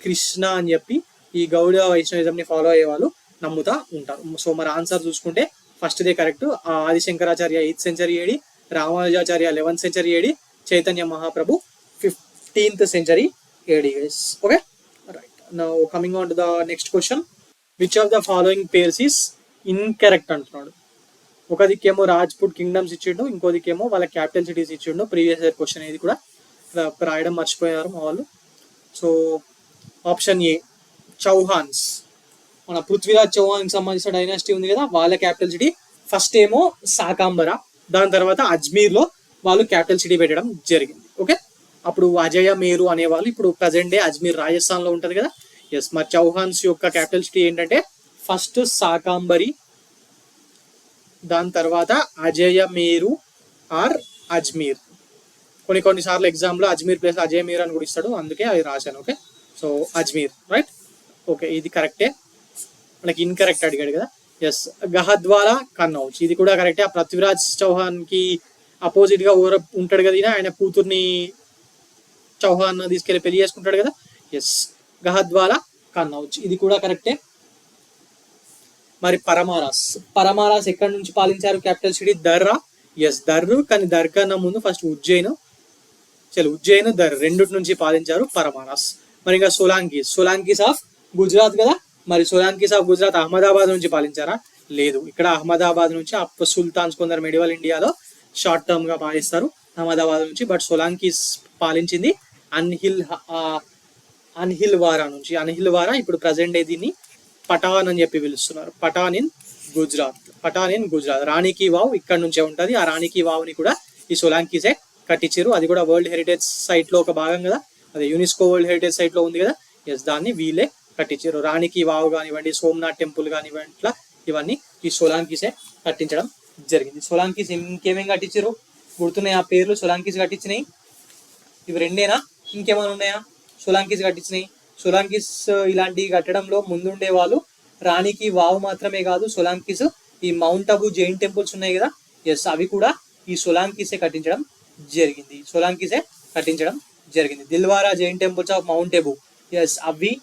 Krishna అని చెప్పి ఈ గౌడీయ వైష్ణవిజం ని ఫాలో అయ్యే వాళ్ళు నమ్ముతా ఉంటారు. సో మరి ఆన్సర్ చూసుకుంటే ఫస్ట్ దే correct. Adi Shankaracharya 8th century AD, Ramanujacharya 11th century AD, Chaitanya Mahaprabhu 15th century AD. Okay, right. Now coming on to the next question. Which of the following pairs is incorrect అంటున్నాడు. ఒక దిక్కేమో రాజ్పుట్ కింగ్డమ్స్ ఇచ్చిండు, ఇంకో దిక్కేమో వాళ్ళ క్యాపిటల్ సిటీస్ ఇచ్చిండు. ప్రీవియస్ ఇయర్ క్వశ్చన్ ఇది కూడా రాయడం మర్చిపోయారు మా వాళ్ళు. సో ఆప్షన్ ఏ చౌహాన్స్, మన పృథ్వీరాజ్ చౌహాన్ సంబంధించిన డైనాసిటీ ఉంది కదా, వాళ్ళ క్యాపిటల్ సిటీ ఫస్ట్ ఏమో సాకాంబరా, దాని తర్వాత అజ్మీర్ లో వాళ్ళు క్యాపిటల్ సిటీ పెట్టడం జరిగింది. ఓకే, అప్పుడు అజయ మేరు అనేవాళ్ళు, ఇప్పుడు ప్రజెంట్ డే అజ్మీర్ రాజస్థాన్ లో ఉంటది కదా. ఎస్, మరి చౌహాన్స్ యొక్క క్యాపిటల్ సిటీ ఏంటంటే ఫస్ట్ సాకాంబరి, దాని తర్వాత అజయ మేరు ఆర్ అజ్మీర్. కొన్నిసార్లు ఎగ్జామ్ లో అజ్మీర్ ప్లేస్ అజయ మేరు అని కూడా ఇస్తాడు, అందుకే అది రాశాను. Okay, so Ajmer, right. Okay, ఇది కరెక్టే. మనకి ఇన్కరెక్ట్ అడిగాడు కదా. ఎస్, గహద్వాలా కన్నౌజ్, ఇది కూడా కరెక్టే. ఆ పృథ్వీరాజ్ చౌహాన్ కి అపోజిట్ గా ఉంటాడు కదా ఈయన, ఆయన కూతుర్ని చౌహాన్ తీసుకెళ్లి పెళ్లి చేసుకుంటాడు కదా. ఎస్, గహద్వాలా కన్నౌజ్, ఇది కూడా కరెక్టే. మరి పరమారాస్ ఎక్కడి నుంచి పాలించారు క్యాపిటల్ సిటీ? దర్రా. ఎస్, దర్రు, కానీ దర్ కన్నా ముందు ఫస్ట్ ఉజ్జయిన్, దర్ రెండుటి నుంచి పాలించారు పరమారాస్. మరి ఇంకా సోలాంకీస్ ఆఫ్ గుజరాత్ కదా. మరి సోలాంకీస్ ఆఫ్ గుజరాత్ అహ్మదాబాద్ నుంచి పాలించారా? లేదు, ఇక్కడ అహ్మదాబాద్ నుంచి సుల్తాన్స్ కొందరు మెడివల్ ఇండియాలో షార్ట్ టర్మ్ గా పాలిస్తారు అహ్మదాబాద్ నుంచి. బట్ సోలాంకీస్ పాలించింది అన్హిల్వారా నుంచి. అన్హిల్వారా ఇప్పుడు ప్రజెంట్ డే దీన్ని పటాన్ అని చెప్పి పిలుస్తున్నారు. పటాన్ ఇన్ గుజరాత్. రాణికి వావ్ ఇక్కడ నుంచే ఉంటది. ఆ రాణికి వావ్ని కూడా ఈ సోలాంకీసే కట్టించారు. అది కూడా వరల్డ్ హెరిటేజ్ సైట్ లో ఒక భాగం కదా, అదే యునెస్కో వరల్డ్ హెరిటేజ్ సైట్ లో ఉంది కదా. ఎస్, దాన్ని వీళ్ళే కట్టించారు. రాణికి వావ్ కానివ్వండి, సోమనాథ్ టెంపుల్ కానివ్వండి, ఇట్లా ఇవన్నీ ఈ సోలాంకీసే కట్టించడం జరిగింది. సోలాంకీస్ ఇంకేమేం కట్టించారు గుర్తున్నాయి? ఆ పేర్లు సోలాంకీస్ కట్టించినాయి ఇవి రెండేనా, ఇంకేమైనా ఉన్నాయా సోలాంకీస్ కట్టించినాయి? సోలాంకీస్ ఇలాంటివి కట్టడంలో ముందుండే వాళ్ళు రాణికి వావ్ మాత్రమే కాదు, సోలాంకీస్ ఈ మౌంట్ అబు జైన్ టెంపుల్స్ ఉన్నాయి కదా, ఎస్, అవి కూడా ఈ సోలాంకీసే కట్టించడం జరిగింది. Dilwara Jain temples of mount Abu, yes అవి.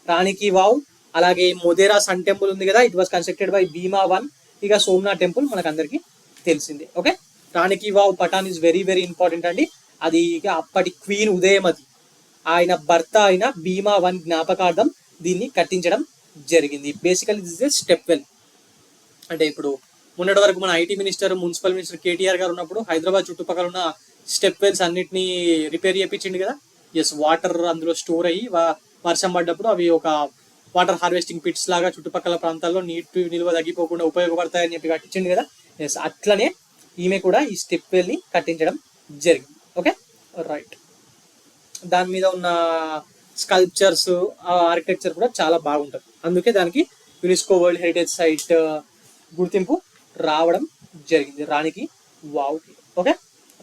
రాణికి వావ్, అలాగే మొదేరా సన్ టెంపుల్ ఉంది కదా, it was constructed by Bhima one. ఇక సోమనాథ్ టెంపుల్ మనకు అందరికి తెలిసిందే. ఓకే, రాణికి Vav Patan is very very important అండి. అది ఇక అప్పటి క్వీన్ ఉదయమతి ఆయన భర్త అయిన భీమా వన్ జ్ఞాపకార్థం దీన్ని కట్టించడం జరిగింది. Basically this is step well. అంటే ఇప్పుడు మొన్నటి వరకు మన IT minister, municipal minister KTR గారు ఉన్నప్పుడు హైదరాబాద్ చుట్టుపక్కల ఉన్న స్టెప్ వెల్స్ అన్నిటినీ రిపేర్ చేయించింది కదా. ఎస్, వాటర్ అందులో స్టోర్ అయ్యి వర్షం పడ్డప్పుడు అవి ఒక వాటర్ హార్వెస్టింగ్ పిట్స్ లాగా చుట్టుపక్కల ప్రాంతాల్లో నీటి నిల్వ తగ్గిపోకుండా ఉపయోగపడతాయని చెప్పి కట్టించింది కదా. ఎస్, అట్లనే ఈమె కూడా ఈ స్టెప్ వెల్ ని కట్టించడం జరిగింది. Okay, right. దాని మీద ఉన్న స్కల్ప్చర్స్, ఆర్కిటెక్చర్ కూడా చాలా బాగుంటుంది. అందుకే దానికి యునెస్కో వరల్డ్ హెరిటేజ్ సైట్ గుర్తింపు రావడం జరిగింది, రాణికి వావ్కి. Okay,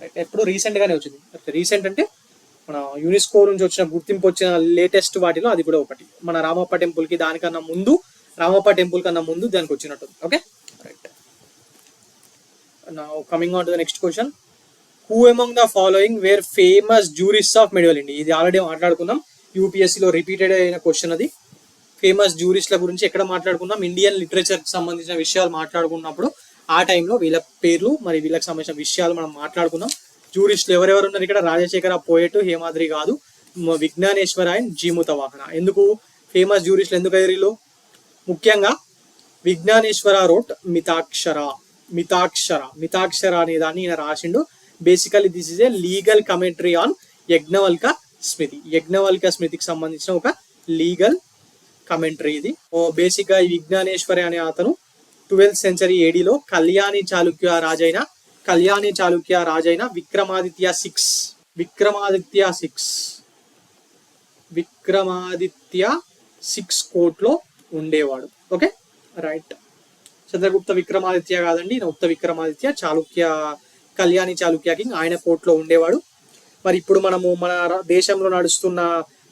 right. ఎప్పుడు రీసెంట్ గానే వచ్చింది. రీసెంట్ అంటే మన యునెస్కో నుంచి వచ్చిన గుర్తింపు వచ్చిన లేటెస్ట్ వాటిలో అది కూడా ఒకటి. మన రామప్ప టెంపుల్ కి దానికి కన్నా ముందు దానికి వచ్చినట్టు. Okay, right. Now coming on to the next question. Who among the following were famous jurists of medieval India? ఇది ఆల్రెడీ మాట్లాడుకున్నాం, యూపీఎస్సీలో రిపీటెడ్ అయిన క్వశ్చన్ అది. ఫేమస్ జ్యూరిస్ట్ల గురించి ఎక్కడ మాట్లాడుకున్నాం? ఇండియన్ లిటరేచర్కి సంబంధించిన విషయాలు మాట్లాడుకున్నప్పుడు ఆ టైంలో వీళ్ళ పేర్లు మరి వీళ్ళకి సంబంధించిన విషయాలు మనం మాట్లాడుకున్నాం. జ్యూరిస్టులు ఎవరెవరు ఉన్నారు ఇక్కడ? రాజశేఖర పోయెట్, హేమాద్రి కాదు, విజ్ఞానేశ్వర అండ్ జీమూత వాహన. ఎందుకు ఫేమస్ జ్యూరిస్టులు ఎందుకు అయ్యారు? ముఖ్యంగా విజ్ఞానేశ్వర రోట్ మితాక్షర అనే దాన్ని ఈయన రాసిండు. Basically this is a legal commentary on Yajnavalkya స్మృతికి సంబంధించిన ఒక లీగల్ కమెంటరీ ఇది. బేసిక్ గా ఈ విజ్ఞానేశ్వరి అనే అతను 12th century ADలో కళ్యాణి చాళుక్య రాజైన విక్రమాదిత్య సిక్స్ కోర్ట్లో ఉండేవాడు. Okay, right. చంద్రగుప్త విక్రమాదిత్య కాదండి, ఉత్త విక్రమాదిత్య కళ్యాణి చాళుక్య కింగ్, ఆయన కోర్టులో ఉండేవాడు. మరి ఇప్పుడు మనము మన దేశంలో నడుస్తున్న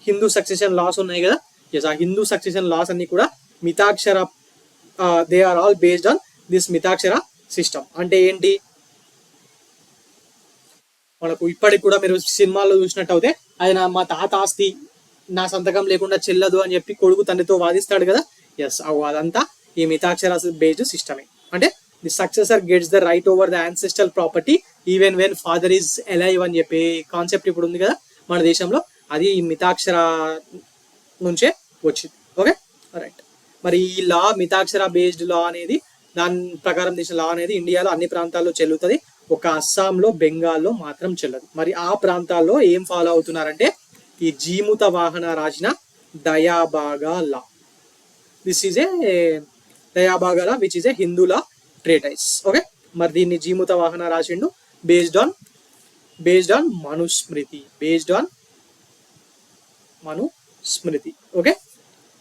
హిందూ సక్సెషన్ లాస్ ఉన్నాయి కదా. ఎస్, ఆ హిందూ సక్సెషన్ లాస్ అన్ని కూడా Mitakshara, they are all based on this Mitakshara system. అంటే ఏంటి? మనకు ఇప్పటికి కూడా మీరు సినిమాల్లో చూసినట్టు అయితే ఆయన మా తాత ఆస్తి నా సంతకం లేకుండా చెల్లదు అని చెప్పి కొడుకు తండ్రితో వాదిస్తాడు కదా. ఎస్, అదంతా ఈ మితాక్షర బేస్డ్ సిస్టమే. అంటే the successor gets the right over the ancestral property even when father is alive అని చెప్పి కాన్సెప్ట్ ఇప్పుడు ఉంది కదా మన దేశంలో. అది ఈ మితాక్షర నుంచే వచ్చింది. Okay, right. మరి ఈ లా, మితాక్షర బేస్డ్ లా అనేది, దాని ప్రకారం తీసిన లా అనేది ఇండియాలో అన్ని ప్రాంతాల్లో చెల్లుతుంది, ఒక అస్సాంలో, బెంగాల్లో మాత్రం చెల్లదు. మరి ఆ ప్రాంతాల్లో ఏం ఫాలో అవుతున్నారంటే ఈ జీమూత వాహన రాసిన Dayabhaga law. This is a Dayabhaga law which is a Hindu law treatise. Okay, మరి దీన్ని జీమూత వాహన రాసిండు బేస్డ్ ఆన్ మనుస్మృతి. ఓకే,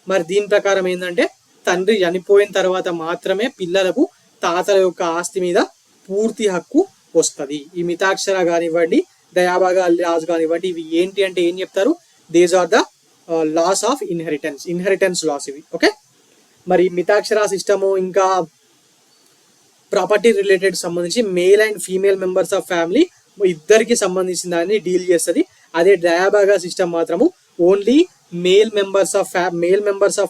మరి దీని ప్రకారం ఏంటంటే తండ్రి చనిపోయిన తర్వాత మాత్రమే పిల్లలకు తాతల యొక్క ఆస్తి మీద పూర్తి హక్కు వస్తుంది. ఈ మితాక్షర కానివ్వండి, దయాబాగా లాస్ కానివ్వండి, ఇవి ఏంటి అంటే ఏం చెప్తారు? These are the laws of inheritance laws ఇవి. ఓకే, మరి మితాక్షర సిస్టము ఇంకా ప్రాపర్టీ రిలేటెడ్ సంబంధించి male and female members of family ఇద్దరికి సంబంధించిన దాన్ని డీల్ చేస్తుంది. అదే దయాబాగా సిస్టమ్ మాత్రము ఓన్లీ మేల్ మెంబర్స్ ఆఫ్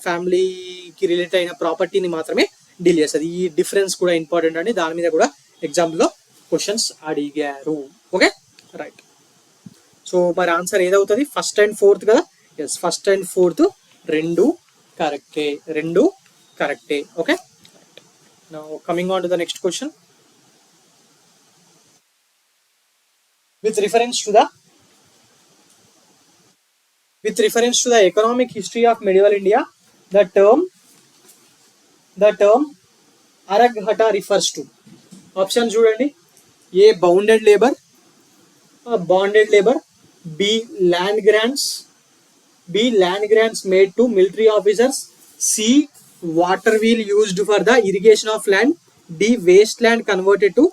ఫ్యామిలీకి రిలేటెడ్ అయిన ప్రాపర్టీని మాత్రమే డీల్ చేస్తుంది. ఈ డిఫరెన్స్ కూడా ఇంపార్టెంట్ అండి, దాని మీద కూడా ఎగ్జామ్లో క్వశ్చన్స్ అడిగారు. Okay, right. సో మరి ఆన్సర్ ఏదవుతుంది? ఫస్ట్ అండ్ ఫోర్త్ కదా. ఎస్, ఫస్ట్ అండ్ ఫోర్త్ రెండు కరెక్టే. Okay, now coming on to the next question. With reference to the economic history of medieval India, the term Araghata refers to. Options చూడండి. A, bounded labor, B, land grants made to military officers, C, water wheel used for the irrigation of land, D, wasteland converted to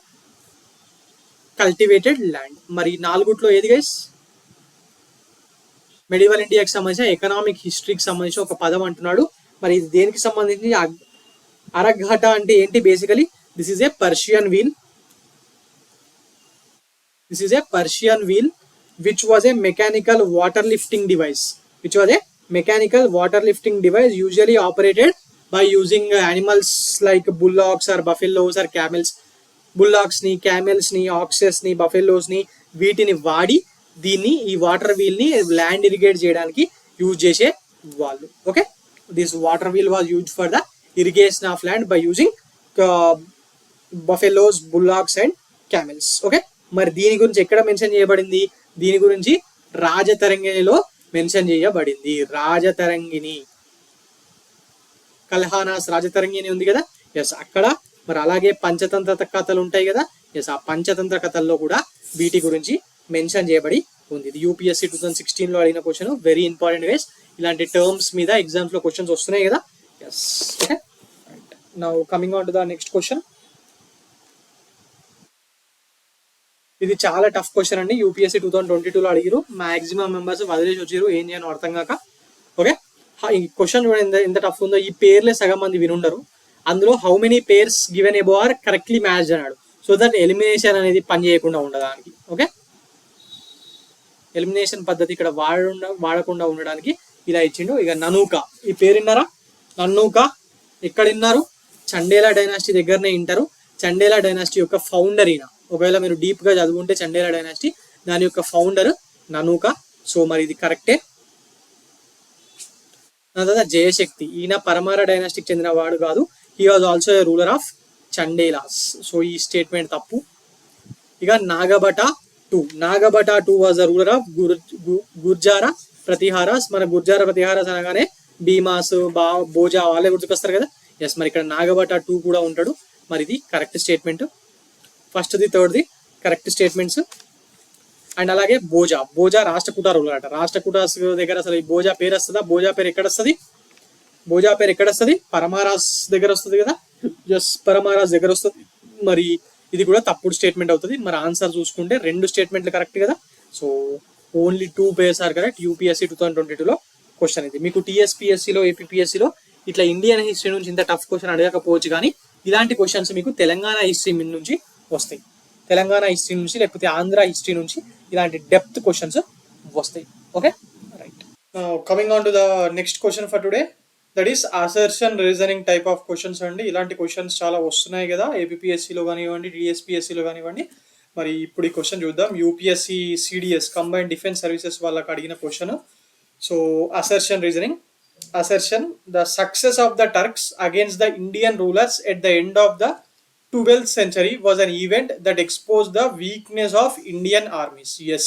cultivated land. మరి నాలుగుట్లో ఏది guys? Medieval ఇండియాకి సంబంధించిన economic హిస్టరీకి సంబంధించిన ఒక పదం అంటున్నాడు. మరి ఇది దేనికి సంబంధించి? అరఘట అంటే ఏంటి? Basically this is a Persian wheel. This is a Persian wheel, which was a mechanical water lifting device. Which was a mechanical water lifting device usually operated by using animals like bullocks or buffaloes or camels. బుల్లాక్స్ ని, camels ని, access ని, buffaloes ని వీటిని వాడి దీన్ని ఈ water wheel ని land irrigate చేయడానికి యూజ్ చేసే వాళ్ళు. Okay, this water wheel was used for the irrigation of land by using buffaloes, bullocks and camels. Okay, మరి దీని గురించి ఎక్కడ మెన్షన్ చేయబడింది? దీని గురించి రాజతరంగిణిలో మెన్షన్ చేయబడింది. రాజతరంగిణి, కల్హానాస్ రాజతరంగిణి ఉంది కదా, ఎస్ అక్కడ. మరి అలాగే పంచతంత్ర కథలు ఉంటాయి కదా, ఎస్ ఆ పంచతంత్ర కథల్లో కూడా వీటి గురించి మెన్షన్ చేయబడి ఉంది. ఇది యూపీఎస్సీ 2016 లో అడిగిన క్వశ్చన్, వెరీ ఇంపార్టెంట్ వేస్. ఇలాంటి టర్మ్స్ మీద ఎగ్జామ్స్ లో క్వశ్చన్స్ వస్తున్నాయి కదా. Yes, okay. Now coming on to the next question. ఇది చాలా టఫ్ క్వశ్చన్ అండి. యూపీఎస్సీ 2022 లో అడిగిరు. మాక్సిమం మెంబర్స్ వదిలేసి వచ్చారు, ఏం చేయను అర్థం కాక. ఓకే, ఈ క్వశ్చన్ చూడండి ఎంత టఫ్ ఉందో. ఈ పేర్లే సగం మంది వినుండరు. అందులో how many pairs given above are correctly matched అన్నాడు. సో దట్ ఎలిమినేషన్ అనేది పని చేయకుండా ఉండడానికి. ఓకే, ఎలిమినేషన్ పద్ధతి ఇక్కడ వాడకుండా ఉండడానికి ఇలా ఇచ్చిండు. ఇక ననూకా, ఈ పేరు విన్నారా? నన్నూకా ఎక్కడ విన్నారు? చండేలా డైనాసిటీ దగ్గరనే వింటారు. చండేలా డైనాసిటీ యొక్క ఫౌండర్ ఈయన. ఒకవేళ మీరు డీప్ గా చదువుకుంటే చండేలా డైనాసిటీ, దాని యొక్క ఫౌండర్ ననూకా. సో మరి ఇది కరెక్టే. దాని తర్వాత జయశక్తి, ఈయన పరమార డైనాసిటీకి చెందిన వాడు కాదు. He was also a ruler of Chandelas. So ఈ స్టేట్మెంట్ తప్పు. ఇక Nagabhata two was the ruler of Gurjara Pratiharas. మన గుర్జారా ప్రతిహారాస్ అనగానే భీమాస్, బోజా వాళ్ళే గుర్తుకొస్తారు కదా. ఎస్, మరి ఇక్కడ నాగభట 2 కూడా ఉంటాడు. మరి ఇది correct statement. First the, third the correct statements. And అలాగే బోజా రాష్ట్రకూట రూలర్ అట. రాష్ట్రకూట దగ్గర అసలు ఈ బోజా పేరు వస్తుందా? బోజా పేరు ఎక్కడ వస్తుంది? పరమారాస్ దగ్గర వస్తుంది కదా. ఎస్, పరమారాస్ దగ్గర వస్తుంది. మరి ఇది కూడా తప్పుడు స్టేట్మెంట్ అవుతుంది. మరి ఆన్సర్ చూసుకుంటే 2 స్టేట్మెంట్లు కరెక్ట్ కదా. So only 2 pairs are correct. UPSC 2022లో క్వశ్చన్ ఇది. మీకు టీఎస్పీఎస్సీలో, ఏపీఎస్సీలో ఇట్లా ఇండియన్ హిస్టరీ నుంచి ఇంత టఫ్ క్వశ్చన్ అడగకపోవచ్చు, కానీ ఇలాంటి క్వశ్చన్స్ మీకు తెలంగాణ హిస్టరీ నుంచి వస్తాయి. తెలంగాణ హిస్టరీ నుంచి లేకపోతే ఆంధ్ర హిస్టరీ నుంచి ఇలాంటి డెప్త్ క్వశ్చన్స్ వస్తాయి. Okay, right. Coming on to the next question for today, that is assertion reasoning type of questions అండి. ఇలాంటి క్వశ్చన్స్ చాలా వస్తున్నాయి కదా, ఏపీఎస్సీలో కానివ్వండి, టీఎస్పీఎస్సీలో కానివ్వండి. మరి ఇప్పుడు ఈ క్వశ్చన్ చూద్దాం. UPSC CDS combined defence services వాళ్ళకి అడిగిన question. So assertion reasoning. Assertion: the success of the Turks against the Indian rulers at the end of the 12th century was an event that exposed the weakness of Indian armies. Yes,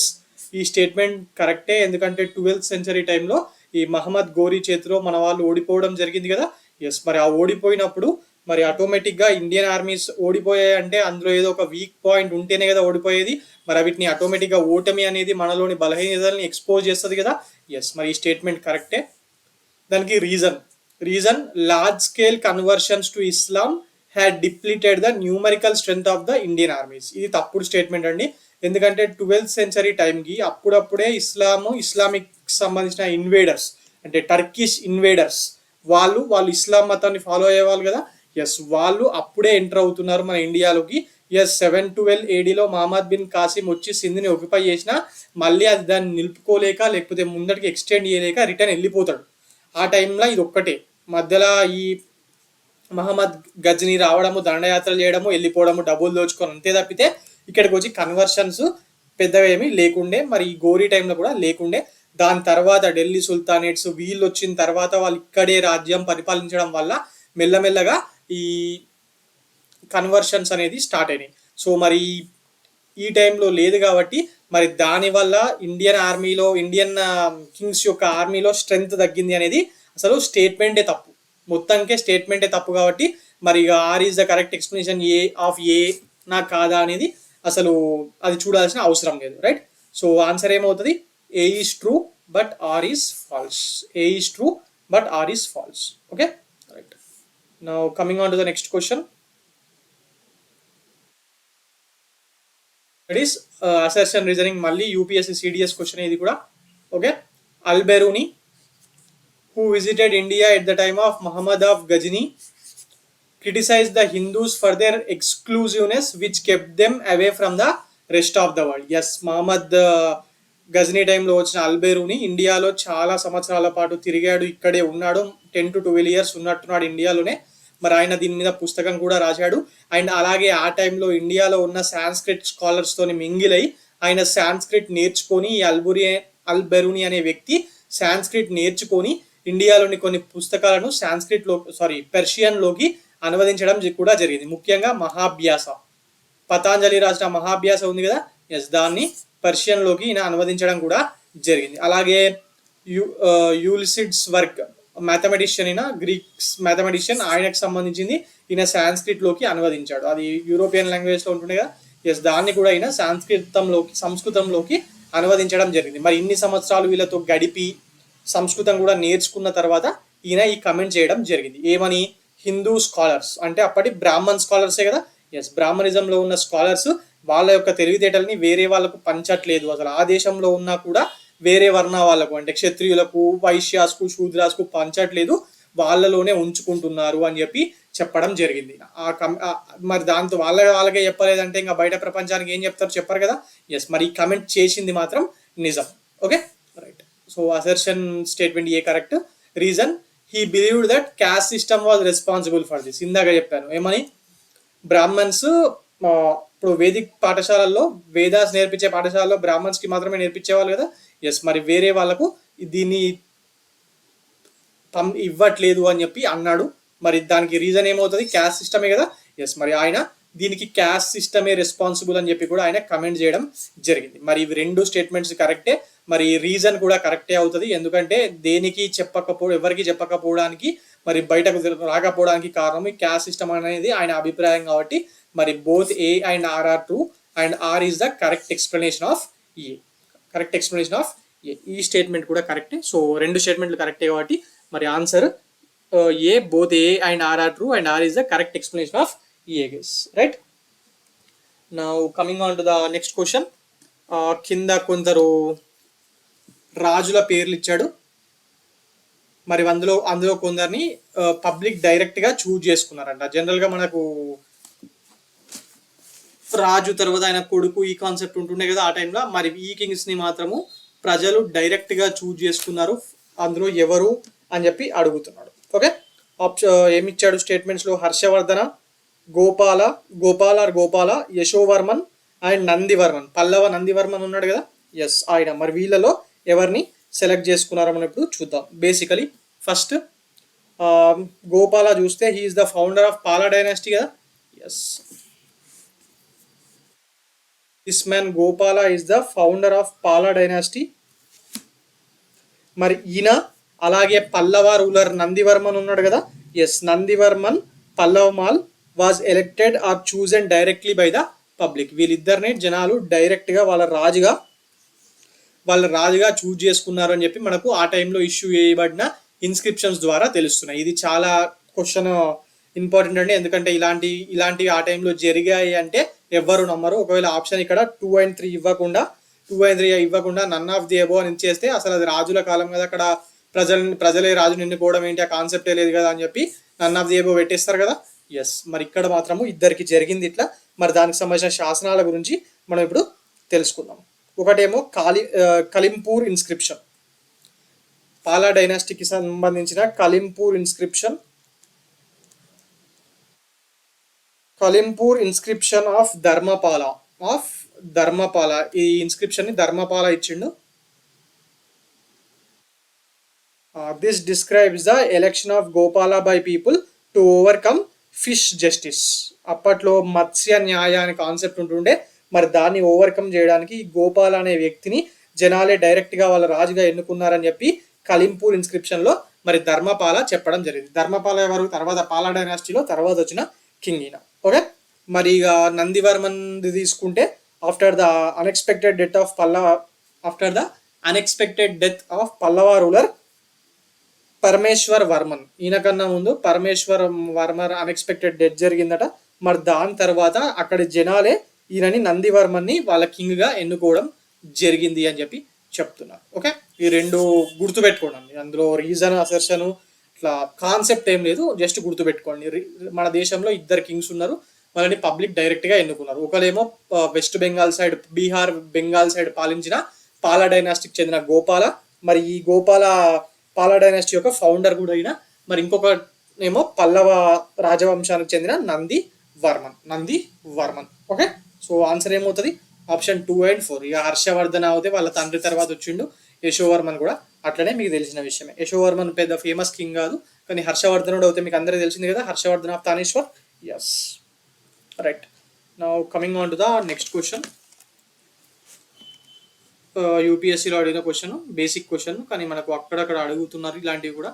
ఈ statement కరెక్టే. ఎందుకంటే 12th century టైంలో ఈ Mohammed gory చేతిలో మన వాళ్ళు ఓడిపోవడం జరిగింది కదా. ఎస్, మరి ఆ ఓడిపోయినప్పుడు మరి ఆటోమేటిక్గా ఇండియన్ ఆర్మీస్ ఓడిపోయాయి అంటే అందులో ఏదో ఒక వీక్ పాయింట్ ఉంటేనే కదా ఓడిపోయేది. మరి వీటిని ఆటోమేటిక్గా ఓటమి అనేది మనలోని బలహీనతల్ని ఎక్స్పోజ్ చేస్తుంది కదా. ఎస్, మరి ఈ స్టేట్మెంట్ కరెక్టే. దానికి reason large scale conversions to Islam had depleted the numerical strength of the Indian armies. ఇది తప్పుడు స్టేట్మెంట్ అండి. ఎందుకంటే 12th century టైంకి అప్పుడప్పుడే ఇస్లామిక్ సంబంధించిన ఇన్వేడర్స్ అంటే టర్కిష్ ఇన్వేడర్స్ వాళ్ళు ఇస్లాం మతాన్ని ఫాలో అయ్యేవాళ్ళు కదా. ఎస్, వాళ్ళు అప్పుడే ఎంటర్ అవుతున్నారు మన ఇండియాలోకి. ఎస్, 712 ADలో మహమ్మద్ బిన్ కాసిం వచ్చి సింధ్ని ఆక్యుపై చేసినా మళ్ళీ అది దాన్ని నిలుపుకోలేక లేకపోతే ముందటికి ఎక్స్టెండ్ చేయలేక రిటర్న్ వెళ్ళిపోతాడు. ఆ టైంలో ఇది ఒక్కటే మధ్యలో ఈ మహమ్మద్ గజ్నీ రావడము, దండయాత్రలు చేయడము, వెళ్ళిపోవడము, డబ్బులు దోచుకొని, అంతే తప్పితే ఇక్కడికి వచ్చి కన్వర్షన్స్ పెద్దగా ఏమీ లేకుండే. మరి ఈ గోరీ టైంలో కూడా లేకుండే. దాని తర్వాత ఢిల్లీ సుల్తానేట్స్ వీళ్ళు వచ్చిన తర్వాత వాళ్ళు ఇక్కడే రాజ్యం పరిపాలించడం వల్ల మెల్లమెల్లగా ఈ కన్వర్షన్స్ అనేది స్టార్ట్ అయినాయి. సో మరి ఈ టైంలో లేదు కాబట్టి మరి దానివల్ల ఇండియన్ కింగ్స్ యొక్క ఆర్మీలో స్ట్రెంగ్త్ తగ్గింది అనేది అసలు స్టేట్మెంటే తప్పు. మొత్తానికే స్టేట్మెంటే తప్పు కాబట్టి మరి ఇక R is the correct explanation A నా కాదా అనేది అసలు అది చూడాల్సిన అవసరం లేదు. రైట్. సో ఆన్సర్ ఏమవుతుంది? A is true but R is false. A is true but R is false. Okay, right. Now coming on to the next question. It is assertion reasoning. మళ్ళీ యూపీఎస్సీ సిడిఎస్ క్వశ్చన్ ఇది కూడా. Okay, Alberuni who visited India at the time of Muhammad of Ghazni criticized the Hindus for their exclusiveness which kept them away from the rest of the world. Yes, Mahmud Ghazni టైంలో వచ్చిన అల్బెరూని ఇండియాలో చాలా సంవత్సరాల పాటు తిరిగాడు, ఇక్కడే ఉన్నాడు, 10 to 12 years ఉన్నట్టున్నాడు ఇండియాలోనే. మరి ఆయన దీని మీద పుస్తకం కూడా రాశాడు. అండ్ అలాగే ఆ టైంలో ఇండియాలో ఉన్న సాంస్క్రిట్ స్కాలర్స్ తోని మింగిలై ఆయన సాంస్క్రిట్ నేర్చుకొని, ఈ అల్బెరూని అనే వ్యక్తి సాంస్క్రిట్ నేర్చుకొని ఇండియాలోని కొన్ని పుస్తకాలను పెర్షియన్లోకి అనువదించడం కూడా జరిగింది. ముఖ్యంగా మహాభ్యాస, పతాంజలి రాసిన మహాభ్యాస ఉంది కదా, ఎస్, దాన్ని పర్షియన్లోకి ఈయన అనువదించడం కూడా జరిగింది. అలాగే యూలిసిడ్స్ వర్క్, మ్యాథమెటిషియన్, అయిన గ్రీక్స్ మ్యాథమెటిషియన్, ఆయనకు సంబంధించింది ఈయన సాంస్క్రిట్లోకి అనువదించాడు. అది యూరోపియన్ లాంగ్వేజ్లో ఉంటుండే కదా, ఎస్, దాన్ని కూడా ఈయన సంస్కృతంలోకి అనువదించడం జరిగింది. మరి ఇన్ని సంవత్సరాలు వీళ్ళతో గడిపి సంస్కృతం కూడా నేర్చుకున్న తర్వాత ఈయన ఈ కమెంట్ చేయడం జరిగింది. ఏమని? హిందూ స్కాలర్స్ అంటే అప్పటి బ్రాహ్మణ్ స్కాలర్సే కదా, ఎస్, బ్రాహ్మణిజంలో ఉన్న స్కాలర్స్ వాళ్ళ యొక్క తెలివితేటల్ని వేరే వాళ్ళకు పంచట్లేదు. అసలు ఆ దేశంలో ఉన్నా కూడా వేరే వర్ణ వాళ్ళకు అంటే క్షత్రియులకు, వైశ్యాస్కు, శూద్రాస్కు పంచట్లేదు, వాళ్ళలోనే ఉంచుకుంటున్నారు అని చెప్పి చెప్పడం జరిగింది. మరి దాంతో వాళ్ళకే చెప్పలేదంటే ఇంకా బయట ప్రపంచానికి ఏం చెప్తారు, చెప్పరు కదా. ఎస్, మరి కమెంట్ చేసింది మాత్రం నిజం. Okay, right. So assertion statement A correct. Reason, he believed that caste system was responsible for this. ఇందాక చెప్పాను ఏమని, బ్రాహ్మణ్స్ ఇప్పుడు వేదిక్ పాఠశాలల్లో, వేదాస్ నేర్పించే పాఠశాలలో బ్రాహ్మణ్స్కి మాత్రమే నేర్పించేవాళ్ళు కదా. ఎస్, మరి వేరే వాళ్ళకు దీన్ని ఇవ్వట్లేదు అని చెప్పి అన్నాడు. మరి దానికి రీజన్ ఏమవుతుంది, క్యాస్ట్ సిస్టమే కదా. ఎస్, మరి ఆయన దీనికి క్యాస్ట్ సిస్టమే రెస్పాన్సిబుల్ అని చెప్పి కూడా ఆయన కమెంట్ చేయడం జరిగింది. మరి ఇవి రెండు స్టేట్మెంట్స్ కరెక్టే. మరి రీజన్ కూడా కరెక్టే అవుతుంది, ఎందుకంటే దేనికి ఎవరికి చెప్పకపోవడానికి, మరి బయటకు రాకపోవడానికి కారణం ఈ క్యాస్ట్ సిస్టమ్ అనేది ఆయన అభిప్రాయం కాబట్టి మరి both A and R are true and R is the correct explanation of A. ఈ స్టేట్మెంట్ కూడా కరెక్టే. సో రెండు స్టేట్మెంట్లు కరెక్టే కాబట్టి మరి answer A, both A and R are true and R is the correct explanation of A guess, right. Now coming on to the next question. కింద కొందరు రాజుల పేర్లు ఇచ్చాడు. మరి అందులో కొందరిని పబ్లిక్ డైరెక్ట్గా చూజ్ చేసుకున్నారంట. జనరల్గా మనకు రాజు తర్వాత ఆయన కొడుకు ఈ కాన్సెప్ట్ ఉంటుండే కదా ఆ టైంలో. మరి ఈ కింగ్స్ని మాత్రము ప్రజలు డైరెక్ట్గా చూజ్ చేసుకున్నారు. అందులో ఎవరు అని చెప్పి అడుగుతున్నాడు. ఓకే, ఏమిచ్చాడు స్టేట్మెంట్స్లో, హర్షవర్ధన, గోపాల, యశోవర్మన్ అండ్ నందివర్మన్. పల్లవ నందివర్మన్ ఉన్నాడు కదా, ఎస్, ఆయన. మరి వీళ్ళలో ఎవరిని సెలెక్ట్ చేసుకున్నారో మనం ఇప్పుడు చూద్దాం. బేసికలీ ఫస్ట్ గోపాల చూస్తే he is the founder of Pala dynasty కదా, yes, this man Gopala is the founder of Pala dynasty. మరి ఈయన అలాగే పల్లవ రూలర్ నందివర్మన్ ఉన్నాడు కదా, yes, Nandivarman Pallavamalla was elected or chosen directly by the public. వీళ్ళిద్దరిని జనాలు డైరెక్ట్గా వాళ్ళ రాజుగా చూజ్ చేసుకున్నారు అని చెప్పి మనకు ఆ టైంలో ఇష్యూ చేయబడిన ఇన్స్క్రిప్షన్స్ ద్వారా తెలుస్తున్నాయి. ఇది చాలా క్వశ్చన్ ఇంపార్టెంట్ అండి, ఎందుకంటే ఇలాంటివి ఆ టైంలో జరిగాయి అంటే ఎవ్వరు నమ్మరు. ఒకవేళ ఆప్షన్ ఇక్కడ 2 and 3 ఇవ్వకుండా నన్ ఆఫ్ ది అబోవ్ అని ఇచ్చేస్తే అసలు అది రాజుల కాలం కదా, అక్కడ ప్రజలే రాజుని ఎన్నుకోవడం ఏంటి, ఆ కాన్సెప్టే లేదు కదా అని చెప్పి నన్ ఆఫ్ ది అబోవ్ పెట్టేస్తారు కదా. ఎస్, మరి ఇక్కడ మాత్రము ఇద్దరికి జరిగింది ఇట్లా. మరి దానికి సంబంధించిన శాసనాల గురించి మనం ఇప్పుడు తెలుసుకుందాం. ఒకటేమో కలింపూర్ ఇన్స్క్రిప్షన్, పాలా డైనాసిటీకి సంబంధించిన కలింపూర్ ఇన్స్క్రిప్షన్ ఆఫ్ ధర్మపాల. ఈ ఇన్స్క్రిప్షన్ ని ధర్మపాల ఇచ్చిండు. This describes the election of Gopala by people to overcome fish justice. అప్పట్లో మత్స్య న్యాయ అనే కాన్సెప్ట్ ఉంటుండే. మరి దాన్ని ఓవర్కమ్ చేయడానికి గోపాల అనే వ్యక్తిని జనాలే డైరెక్ట్గా వాళ్ళ రాజుగా ఎన్నుకున్నారని చెప్పి కలింపూర్ ఇన్స్క్రిప్షన్లో మరి ధర్మపాల చెప్పడం జరిగింది. ధర్మపాల ఎవరు, తర్వాత పాలా డైనాసిటీలో తర్వాత వచ్చిన కింగ్ ఈయన. ఓకే, మరి ఇక నందివర్మన్ తీసుకుంటే after the unexpected death of Pallava ruler Parameshwar Varman. ఈయనకన్నా ముందు పరమేశ్వర్ వర్మన్ అన్ఎక్స్పెక్టెడ్ డెత్ జరిగిందట. మరి దాని తర్వాత అక్కడి జనాలే ఈయనని నందివర్మన్ని వాళ్ళ కింగ్గా ఎన్నుకోవడం జరిగింది అని చెప్పి చెప్తున్నారు. ఓకే, ఈ రెండు గుర్తుపెట్టుకోండి. అందులో రీజన్, అసర్షన్ ఇట్లా కాన్సెప్ట్ ఏం లేదు, జస్ట్ గుర్తుపెట్టుకోండి. మన దేశంలో 2 కింగ్స్ ఉన్నారు. వాళ్ళని పబ్లిక్ డైరెక్ట్ గా ఎన్నుకున్నారు. ఒకరేమో west Bengal side, Bihar Bengal side పాలించిన పాల డైనాస్టీకి చెందిన గోపాల, మరి ఈ గోపాల పాల డైనాస్టీ యొక్క ఫౌండర్ కూడా అయినా, మరి ఇంకొక ఏమో పల్లవ రాజవంశానికి చెందిన Nandi Varman. Okay, so answer ఏమవుతుంది? Option 2 and 4. ఇక హర్షవర్ధన్ అవుతే వాళ్ళ తండ్రి తర్వాత వచ్చిండు యశోవర్మన్ కూడా, అట్లనే మీకు తెలిసిన విషయమే. యశోవర్మన్ పెద్ద ఫేమస్ కింగ్ కాదు, కానీ హర్షవర్ధనుడు అయితే మీకు అందరికీ తెలిసింది కదా, Harshavardhan of Thaneshwar. Yes, right. Now coming on to the next question. యూపీఎస్సీలో అడిగిన క్వశ్చన్, బేసిక్ క్వశ్చన్, కానీ మనకు అక్కడక్కడ అడుగుతున్నారు ఇలాంటివి కూడా,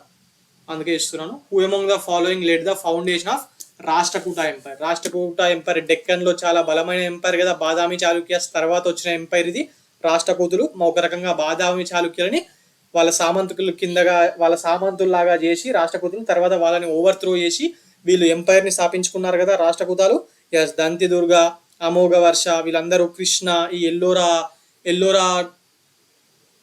అందుకే ఇస్తున్నాను. Who among the following led the foundation of Rashtrakuta empire? Rashtrakuta empire Deccan లో చాలా బలమైన ఎంపైర్ కదా, బాదామి చాళుక్యాస్ తర్వాత వచ్చిన ఎంపైర్ ఇది. రాష్ట్రకూతులు ఒక రకంగా బాదామి చాళుక్యులని వాళ్ళ సామంతుల కిందగా, వాళ్ళ సామంతుల్లాగా చేసి రాష్ట్రకూతులు తర్వాత వాళ్ళని ఓవర్త్రో చేసి వీళ్ళు ఎంపైర్ ని స్థాపించుకున్నారు కదా రాష్ట్రకూతాలు. ఎస్, దంతి దుర్గ, అమోఘ వర్ష, వీళ్ళందరూ కృష్ణ, ఈ ఎల్లోరా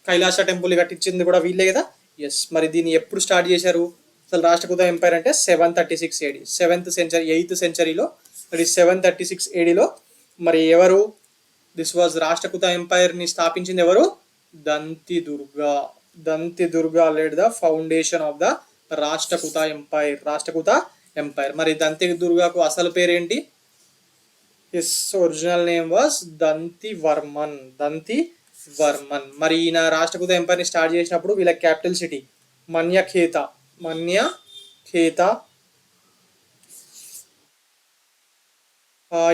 కైలాస టెంపుల్ కట్టించింది కూడా వీళ్ళే కదా. ఎస్, మరి దీన్ని ఎప్పుడు స్టార్ట్ చేశారు? అసలు రాష్ట్రకూత ఎంపైర్ అంటే 736 AD, 7th century, 8th centuryలో, మరి 736 ADలో మరి ఎవరు? దిస్ వాజ్ రాష్ట్రకూత ఎంపైర్ ని స్థాపించింది ఎవరు? Danti Durga led the foundation of the Rashtrakuta empire. మరి దంతి దుర్గాకు అసలు పేరేంటి? His original name was Danti Varman. మరి ఈయన రాష్ట్రకూత ఎంపైర్ ని స్టార్ట్ చేసినప్పుడు వీళ్ళ క్యాపిటల్ సిటీ మన్యఖేత.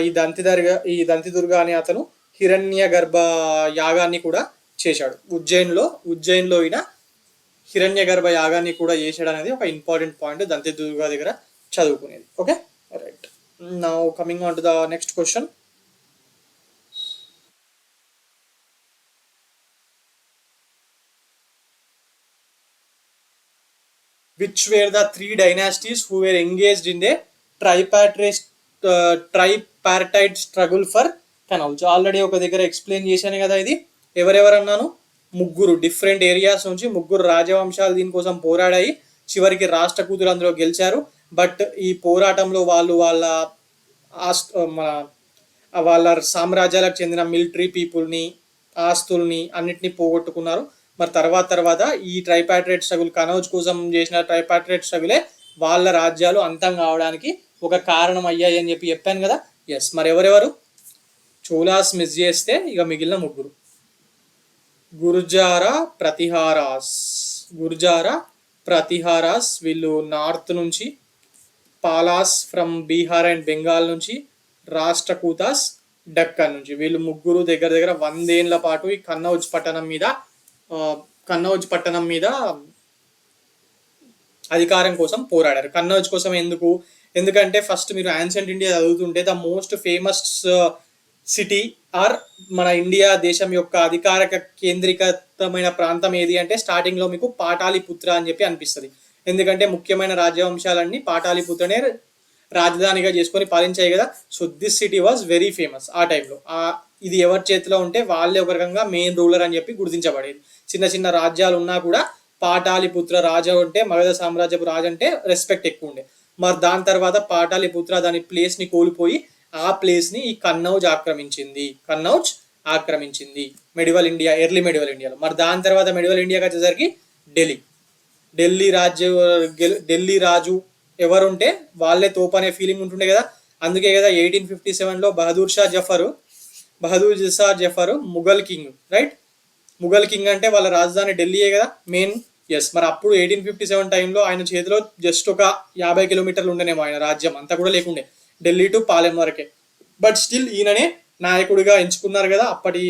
ఈ దంతి దుర్గ అనే అతను హిరణ్య గర్భ యాగాన్ని కూడా చేశాడు. ఉజ్జయిన్లో ఈయన హిరణ్య గర్భ యాగాన్ని కూడా చేశాడు అనేది ఒక ఇంపార్టెంట్ పాయింట్ దంతి దుర్గ దగ్గర చదువుకునేది. Okay, right. Now coming on to the next question. which were the 3 dynasties who were engaged in the tripartite struggle for Kannauj? Already ఒక దగ్గర ఎక్స్ప్లెయిన్ చేశాను కదా ఇది. ఎవరెవరు అన్నాను? ముగ్గురు డిఫరెంట్ ఏరియాస్ నుంచి ముగ్గురు రాజవంశాలు దీనికోసం పోరాడాయి. చివరికి రాష్ట్రకూతులు అందులో గెలిచారు. బట్ ఈ పోరాటంలో వాళ్ళు వాళ్ళ సామ్రాజ్యాలకు చెందిన మిలిటరీ పీపుల్ని, ఆస్తుల్ని అన్నిటినీ పోగొట్టుకున్నారు. మరి తర్వాత ఈ ట్రైపాట్రేట్ స్ట్రగుల్, కనౌజ్ కోసం చేసిన ట్రైపాట్రేట్ స్ట్రగులే వాళ్ళ రాజ్యాలు అంతం కావడానికి ఒక కారణం అయ్యాయి అని చెప్పాను కదా. ఎస్, మరి ఎవరెవరు? చోలాస్ మిస్ చేస్తే ఇక మిగిలిన ముగ్గురు గుర్జారా, ప్రతిహారాస్ వీళ్ళు నార్త్ నుంచి, పాలాస్ ఫ్రమ్ బీహార్ అండ్ బెంగాల్ నుంచి, రాష్ట్రకూతాస్ డక్కన్ నుంచి. వీళ్ళు ముగ్గురు దగ్గర 100 ఏళ్ల పాటు ఈ కన్నౌజ్ పట్టణం మీద అధికారం కోసం పోరాడారు. కన్నౌజ్ కోసం ఎందుకంటే ఫస్ట్ మీరు యాన్షియంట్ ఇండియా చదువుతుంటే the most famous city or మన ఇండియా దేశం యొక్క అధికారిక కేంద్రీకృతమైన ప్రాంతం ఏది అంటే స్టార్టింగ్ లో మీకు పాటాలిపుత్ర అని చెప్పి అనిపిస్తుంది. ఎందుకంటే ముఖ్యమైన రాజ్యవంశాలన్నీ పాటాలిపుత్రనే రాజధానిగా చేసుకొని పాలించాయి కదా. So this city was very famous ఆ టైంలో. ఇది ఎవరి చేతిలో ఉంటే వాళ్ళే ఒక రకంగా మెయిన్ రూలర్ అని చెప్పి గుర్తించబడేది. చిన్న చిన్న రాజ్యాలు ఉన్నా కూడా పాటాలిపుత్ర రాజు అంటే, మగధ సామ్రాజ్యపు రాజు అంటే రెస్పెక్ట్ ఎక్కువ ఉండే. మరి దాని తర్వాత పాటాలిపుత్ర దాని ప్లేస్ ని కోల్పోయి ఆ ప్లేస్ ని ఈ కన్నౌజ్ ఆక్రమించింది ఎర్లీ మెడివల్ ఇండియాలో. మరి దాని తర్వాత మెడివల్ ఇండియాకి వచ్చేసరికి ఢిల్లీ రాజు ఎవరుంటే వాళ్ళే తోపు అనే ఫీలింగ్ ఉంటుండే కదా. అందుకే కదా 1857లో Bahadur Shah Zafar Mughal king, right? Mughal king అంటే వాళ్ళ రాజధాని ఢిల్లీయే కదా మెయిన్. ఎస్, మరి అప్పుడు 1857 టైంలో ఆయన చేతిలో జస్ట్ ఒక 50 కిలోమీటర్లు ఉండేనేమో ఆయన రాజ్యం, అంతా కూడా లేకుండే, ఢిల్లీ టు పాలెం వరకే. బట్ స్టిల్ ఈయననే నాయకుడిగా ఎంచుకున్నారు కదా అప్పటి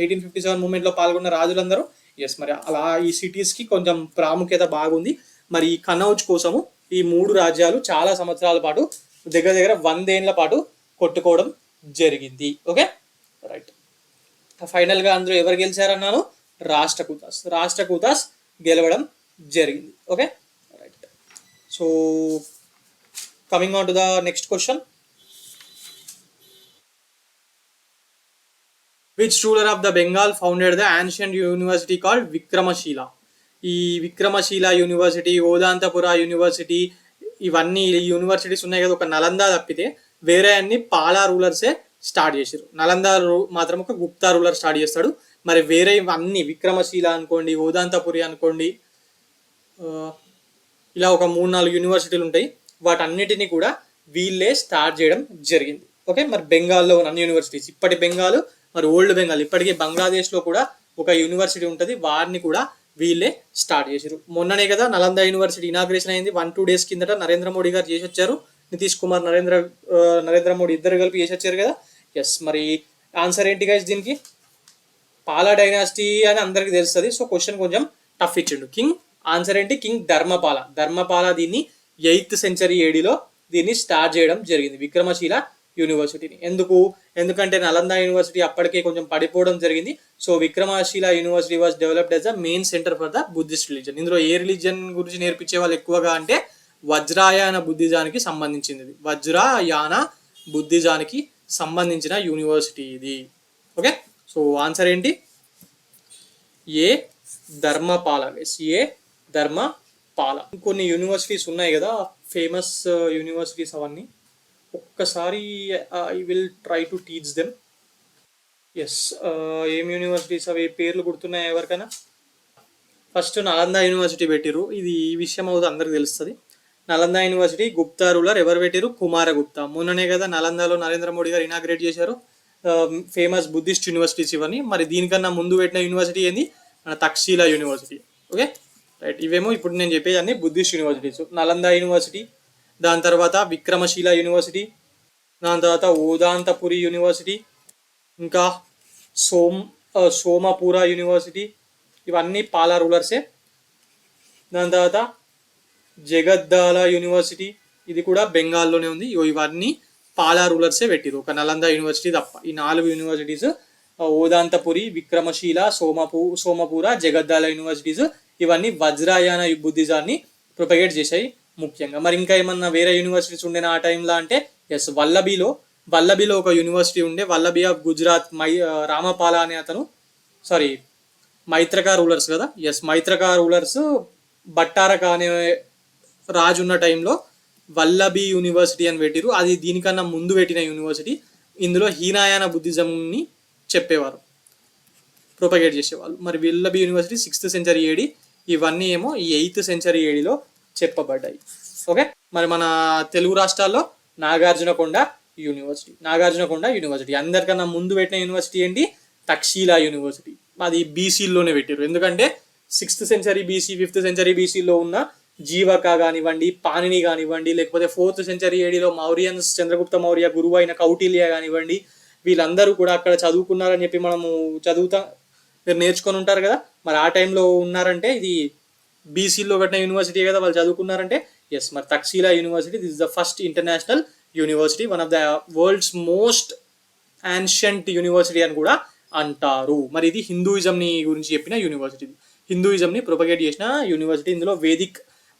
1857 మూమెంట్ లో పాల్గొన్న రాజులందరూ. ఎస్, మరి అలా ఈ సిటీస్ కి కొంచెం ప్రాముఖ్యత బాగుంది. మరి ఈ కనౌజ్ కోసము ఈ 3 రాజ్యాలు చాలా సంవత్సరాల పాటు దగ్గర 100 ఏళ్ల పాటు కొట్టుకోవడం జరిగింది. Okay, right. ఫైనల్ గా అందరూ ఎవరు గెలిచారన్నాను? రాష్ట్రకూతాస్ గెలవడం జరిగింది. Okay, right. So coming on to the next question. Which ruler of the Bengal founded the ancient university called Vikramashila? ఈ విక్రమశీల యూనివర్సిటీ, ఓదాంతపుర యూనివర్సిటీ, ఇవన్నీ యూనివర్సిటీస్ ఉన్నాయి కదా, ఒక నలంద తప్పితే వేరే అన్ని పాలా రూలర్సే స్టార్ట్ చేశారు. నలంద మాత్రం ఒక గుప్తా రూలర్ స్టార్ట్ చేస్తాడు. మరి వేరే అన్ని విక్రమశీల అనుకోండి, ఓదాంతపురి అనుకోండి, ఇలా ఒక 3-4 యూనివర్సిటీలు ఉంటాయి. వాటన్నిటిని కూడా వీళ్ళే స్టార్ట్ చేయడం జరిగింది. ఓకే, మరి బెంగాల్లో ఉన్న అన్ని యూనివర్సిటీస్, ఇప్పటి బెంగాల్ మరి ఓల్డ్ బెంగాల్, ఇప్పటికీ బంగ్లాదేశ్లో కూడా ఒక యూనివర్సిటీ ఉంటుంది, వారిని కూడా వీళ్ళే స్టార్ట్ చేశారు. మొన్ననే కదా నలంద యూనివర్సిటీ ఇనాగ్రేషన్ అయింది, 1-2 days కిందట నరేంద్ర మోడీ గారు చేసి వచ్చారు. నితీష్ కుమార్, నరేంద్ర మోడీ ఇద్దరు కలిపి చేసి వచ్చారు కదా. ఎస్, మరి ఆన్సర్ ఏంటి గైస్ దీనికి? పాలా డైనాసిటీ అని అందరికి తెలుస్తుంది. సో క్వశ్చన్ కొంచెం టఫ్ ఇచ్చిండు. కింగ్ ఆన్సర్ ఏంటి? కింగ్ ధర్మపాల. ధర్మపాల దీన్ని 8th century AD దీన్ని స్టార్ట్ చేయడం జరిగింది, విక్రమశీల యూనివర్సిటీని. ఎందుకంటే నలంద యూనివర్సిటీ అప్పటికే కొంచెం పడిపోవడం జరిగింది. So Vikramashila university was developed as a main centre for the Buddhist religion. ఇందులో ఏ రిలీజన్ గురించి నేర్పించే వాళ్ళు ఎక్కువగా అంటే వజ్రాయాన బుద్ధిజానికి సంబంధించింది. వజ్రాయాన బుద్ధిజానికి సంబంధించిన యూనివర్సిటీ ఇది. ఓకే, సో ఆన్సర్ ఏంటి? ఏ ధర్మపాల. ఏ ధర్మపాల. కొన్ని యూనివర్సిటీస్ ఉన్నాయి కదా, ఫేమస్ యూనివర్సిటీస్, అవన్నీ ఒక్కసారి I will try to teach them. Yes, ఏం యూనివర్సిటీస్ అవి పేర్లు గుర్తున్నాయి ఎవరికైనా? ఫస్ట్ నలంద యూనివర్సిటీ పెట్టిరు. ఇది ఈ విషయం అవుతుంది అందరికి తెలుస్తుంది. నలంద యూనివర్సిటీ గుప్తా రూలర్ ఎవరు పెట్టిరు? కుమారగుప్తా. మొన్ననే కదా నలందలో నరేంద్ర మోడీ గారు ఇనాగ్రేట్ చేశారు ఫేమస్ బుద్ధిస్ట్ యూనివర్సిటీస్ ఇవన్నీ. మరి దీనికన్నా ముందు పెట్టిన యూనివర్సిటీ ఏంది? మన తక్షశిల యూనివర్సిటీ. ఓకే రైట్, ఇవేమో ఇప్పుడు నేను చెప్పేది అన్ని బుద్ధిస్ట్ యూనివర్సిటీస్. నలంద యూనివర్సిటీ, దాని తర్వాత విక్రమశీల యూనివర్సిటీ, దాని తర్వాత ఓదాంతపురి యూనివర్సిటీ, ఇంకా సోమపుర యూనివర్సిటీ, ఇవన్నీ పాలా రూలర్సే. దాని తర్వాత జగద్దాల యూనివర్సిటీ, ఇది కూడా బెంగాల్లోనే ఉంది. ఇవన్నీ పాలా రూలర్సే పెట్టిరు, ఒక నలంద యూనివర్సిటీ తప్ప. ఈ 4 యూనివర్సిటీస్, ఓదాంతపురి, విక్రమశీల, సోమపుర, జగద్దాల యూనివర్సిటీస్, ఇవన్నీ వజ్రాయాన బుద్ధిజాన్ని ప్రొపగేట్ చేశాయి ముఖ్యంగా. మరి ఇంకా ఏమన్నా వేరే యూనివర్సిటీస్ ఉండేనా ఆ టైంలో అంటే ఎస్, వల్లభిలో ఒక యూనివర్సిటీ ఉండే, వల్లభి ఆఫ్ గుజరాత్. రామపాల అనే అతను, మైత్రకా రూలర్స్ కదా. ఎస్, మైత్రకా రూలర్స్ భట్టారక అనే రాజు ఉన్న టైంలో వల్లభి యూనివర్సిటీ అని పెట్టిరు. అది దీనికన్నా ముందు పెట్టిన యూనివర్సిటీ. ఇందులో హీనాయాన బుద్ధిజంని చెప్పేవారు, ప్రొపగేట్ చేసేవాళ్ళు. మరి Vallabhi university 6th century AD, ఇవన్నీ ఏమో 8th century AD చెప్పబడ్డాయి. ఓకే, మరి మన తెలుగు రాష్ట్రాల్లో నాగార్జునకొండ యూనివర్సిటీ. అందరికన్నా ముందు పెట్టిన యూనివర్సిటీ ఏంటి? తక్షశిల యూనివర్సిటీ. అది బీసీలోనే పెట్టారు. ఎందుకంటే 6th century BC, 5th century BCలో ఉన్న జీవక కానివ్వండి, పాణిని కానివ్వండి, లేకపోతే 4th century AD Mauryans, Chandragupta Maurya గురువు అయిన కౌటిల్య కానివ్వండి, వీళ్ళందరూ కూడా అక్కడ చదువుకున్నారని చెప్పి మనము మీరు నేర్చుకొని ఉంటారు కదా. మరి ఆ టైంలో ఉన్నారంటే ఇది బీసీలో కట్టిన యూనివర్సిటీ కదా, వాళ్ళు చదువుకున్నారంటే ఎస్. మరి Takshashila university, this is the first international university, one of the world's most ancient university అని కూడా అంటారు. మరి ఇది హిందూయిజంని గురించి చెప్పిన యూనివర్సిటీ, హిందూయిజంని ప్రొపగేట్ చేసిన యూనివర్సిటీ. ఇందులో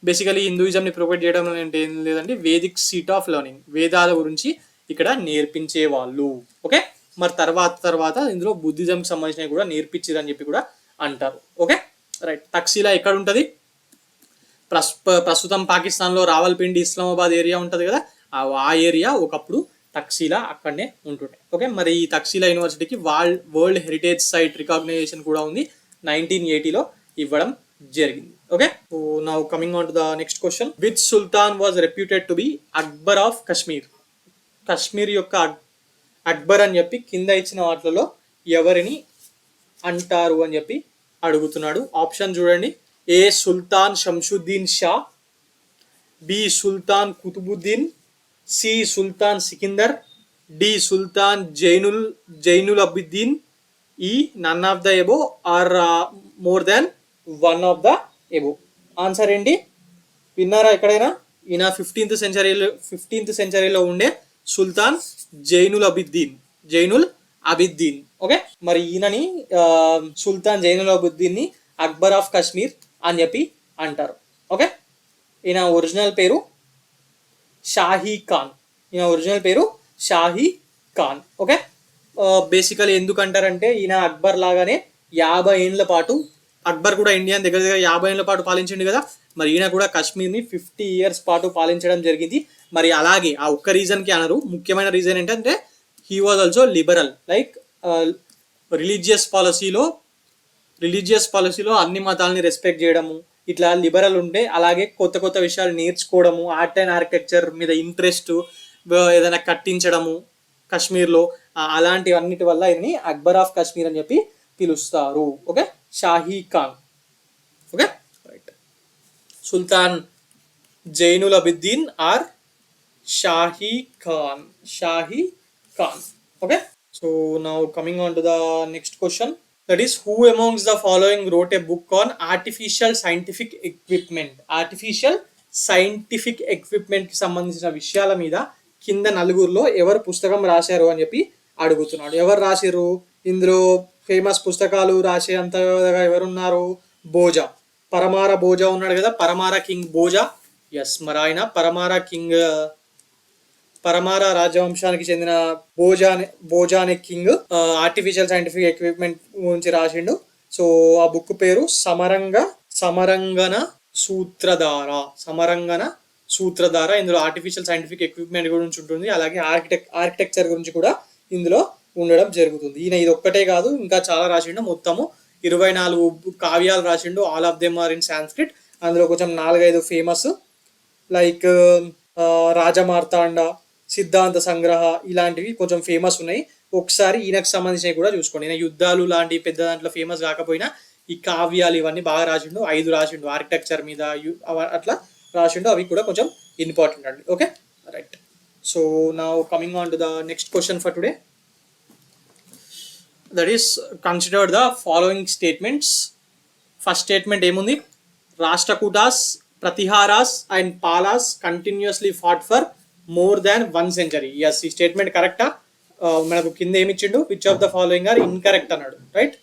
బేసికలీ హిందూయిజంని ప్రొపగేట్ చేయడం అంటే ఏం లేదంటే వేదిక్ సీట్ ఆఫ్ లెర్నింగ్, వేదాల గురించి ఇక్కడ నేర్పించే వాళ్ళు. ఓకే, మరి తర్వాత ఇందులో బుద్ధిజంకి సంబంధించినవి కూడా నేర్పించేదని చెప్పి కూడా అంటారు. ఓకే రైట్, తక్షశిల ఎక్కడ ఉంటుంది? ప్రస్తుతం పాకిస్తాన్లో రావల్పిండి, ఇస్లామాబాద్ ఏరియా ఉంటుంది కదా, ఆ ఏరియా ఒకప్పుడు తక్షశిల అక్కడనే ఉంటుండే. ఓకే, మరి ఈ తక్షశిల యూనివర్సిటీకి వరల్డ్ హెరిటేజ్ సైట్ రికాగ్నైజేషన్ కూడా ఉంది, 1980లో ఇవ్వడం జరిగింది. Okay, so now coming on to the next question. Which Sultan was reputed to be Akbar of Kashmir? Kashmir యొక్క అక్బర్ అని చెప్పి కింద ఇచ్చిన వాటిలో ఎవరిని అంటారు అని చెప్పి అడుగుతున్నాడు. ఆప్షన్ చూడండి. A Sultan Shamsuddin Shah, B Sultan Qutbuddin, C Sultan Sikandar, D Sultan Zainul Abidin, E none of the above or more than one of the above. Answer ఏంటి? విన్నారా ఎక్కడైనా? ఈయన 15th centuryలో ఉండే సుల్తాన్ జైనుల్ అబిద్దీన్. ఓకే, మరి ఈయనని సుల్తాన్ జైనుల్ అబిద్దీన్ ని అక్బర్ ఆఫ్ కశ్మీర్ అని చెప్పి అంటారు. ఓకే, ఈయన ఒరిజినల్ పేరు షాహీ ఖాన్. ఓకే, బేసికలీ ఎందుకు అంటారంటే ఈయన అక్బర్ లాగానే 50 ఏళ్ళ పాటు, అక్బర్ కూడా ఇండియా దగ్గర 50 ఏళ్ళ పాటు పాలించిండు కదా, మరి ఈయన కూడా కాశ్మీర్ని 50 years పాటు పాలించడం జరిగింది. మరి అలాగే ఆ ఒక్క రీజన్కి అనరు, ముఖ్యమైన రీజన్ ఏంటంటే he was also liberal. Like religious పాలసీలో అన్ని మతాలని రెస్పెక్ట్ చేయడము, ఇట్లా లిబరల్ ఉంటే, అలాగే కొత్త కొత్త విషయాలు నేర్చుకోవడము, ఆర్ట్ అండ్ ఆర్కిటెక్చర్ మీద ఇంట్రెస్ట్, ఏదైనా కట్టించడము కాశ్మీర్లో, అలాంటివన్నిటి వల్ల ఇది అక్బర్ ఆఫ్ కాశ్మీర్ అని చెప్పి పిలుస్తారు. Okay, Shahi Khan. Okay, right. Sultan Zainul Abidin or Shahi Khan. Okay, so now coming on to the next question, that is, who amongst the following wrote a book on artificial scientific equipment కి సంబంధించిన విషయాల మీద కింద నలుగురిలో ఎవరు పుస్తకం రాశారు అని చెప్పి అడుగుతున్నాడు. ఎవరు రాశారు? ఇందులో ఫేమస్ పుస్తకాలు రాసే అంతగా ఎవరున్నారు? బోజా, పరమార బోజా ఉన్నాడు కదా, పరమార కింగ్ బోజా. ఎస్, మరి ఆయన పరమార రాజవంశానికి చెందిన బోజా అనే కింగ్ ఆర్టిఫిషియల్ సైంటిఫిక్ ఎక్విప్మెంట్ గురించి రాసిండు. సో ఆ బుక్ పేరు సమరంగన సూత్రధార. ఇందులో ఆర్టిఫిషియల్ సైంటిఫిక్ ఎక్విప్మెంట్ గురించి ఉంటుంది, అలాగే ఆర్కిటెక్చర్ గురించి కూడా ఇందులో ఉండడం జరుగుతుంది. ఈయన ఇది ఒక్కటే కాదు, ఇంకా చాలా రాసిండు. మొత్తము 24 కావ్యాలు రాసిండు. All of them are in Sanskrit. అందులో కొంచెం 4-5 ఫేమస్, లైక్ రాజమార్తాండ, సిద్ధాంత సంగ్రహ, ఇలాంటివి కొంచెం ఫేమస్ ఉన్నాయి. ఒకసారి ఈయనకు సంబంధించినవి కూడా చూసుకోండి. ఈయన యుద్ధాలు లాంటి పెద్ద దాంట్లో ఫేమస్ కాకపోయినా ఈ కావ్యాలు ఇవన్నీ బాగా రాసిండు. 5 రాసిండు ఆర్కిటెక్చర్ మీద, అట్లా రాసిండు. అవి కూడా కొంచెం ఇంపార్టెంట్ అండి. Okay, right. So now coming on to the next question for today, that is consider the following statements. First statement ఏముంది? Rashtrakutas, Pratiharas and Palas continuously fought for more than 1 century. Yes, ఈ స్టేట్మెంట్ కరెక్టా? మనకు కింద ఏమిచ్చిండు? Which of the following are incorrect అన్నాడు, right?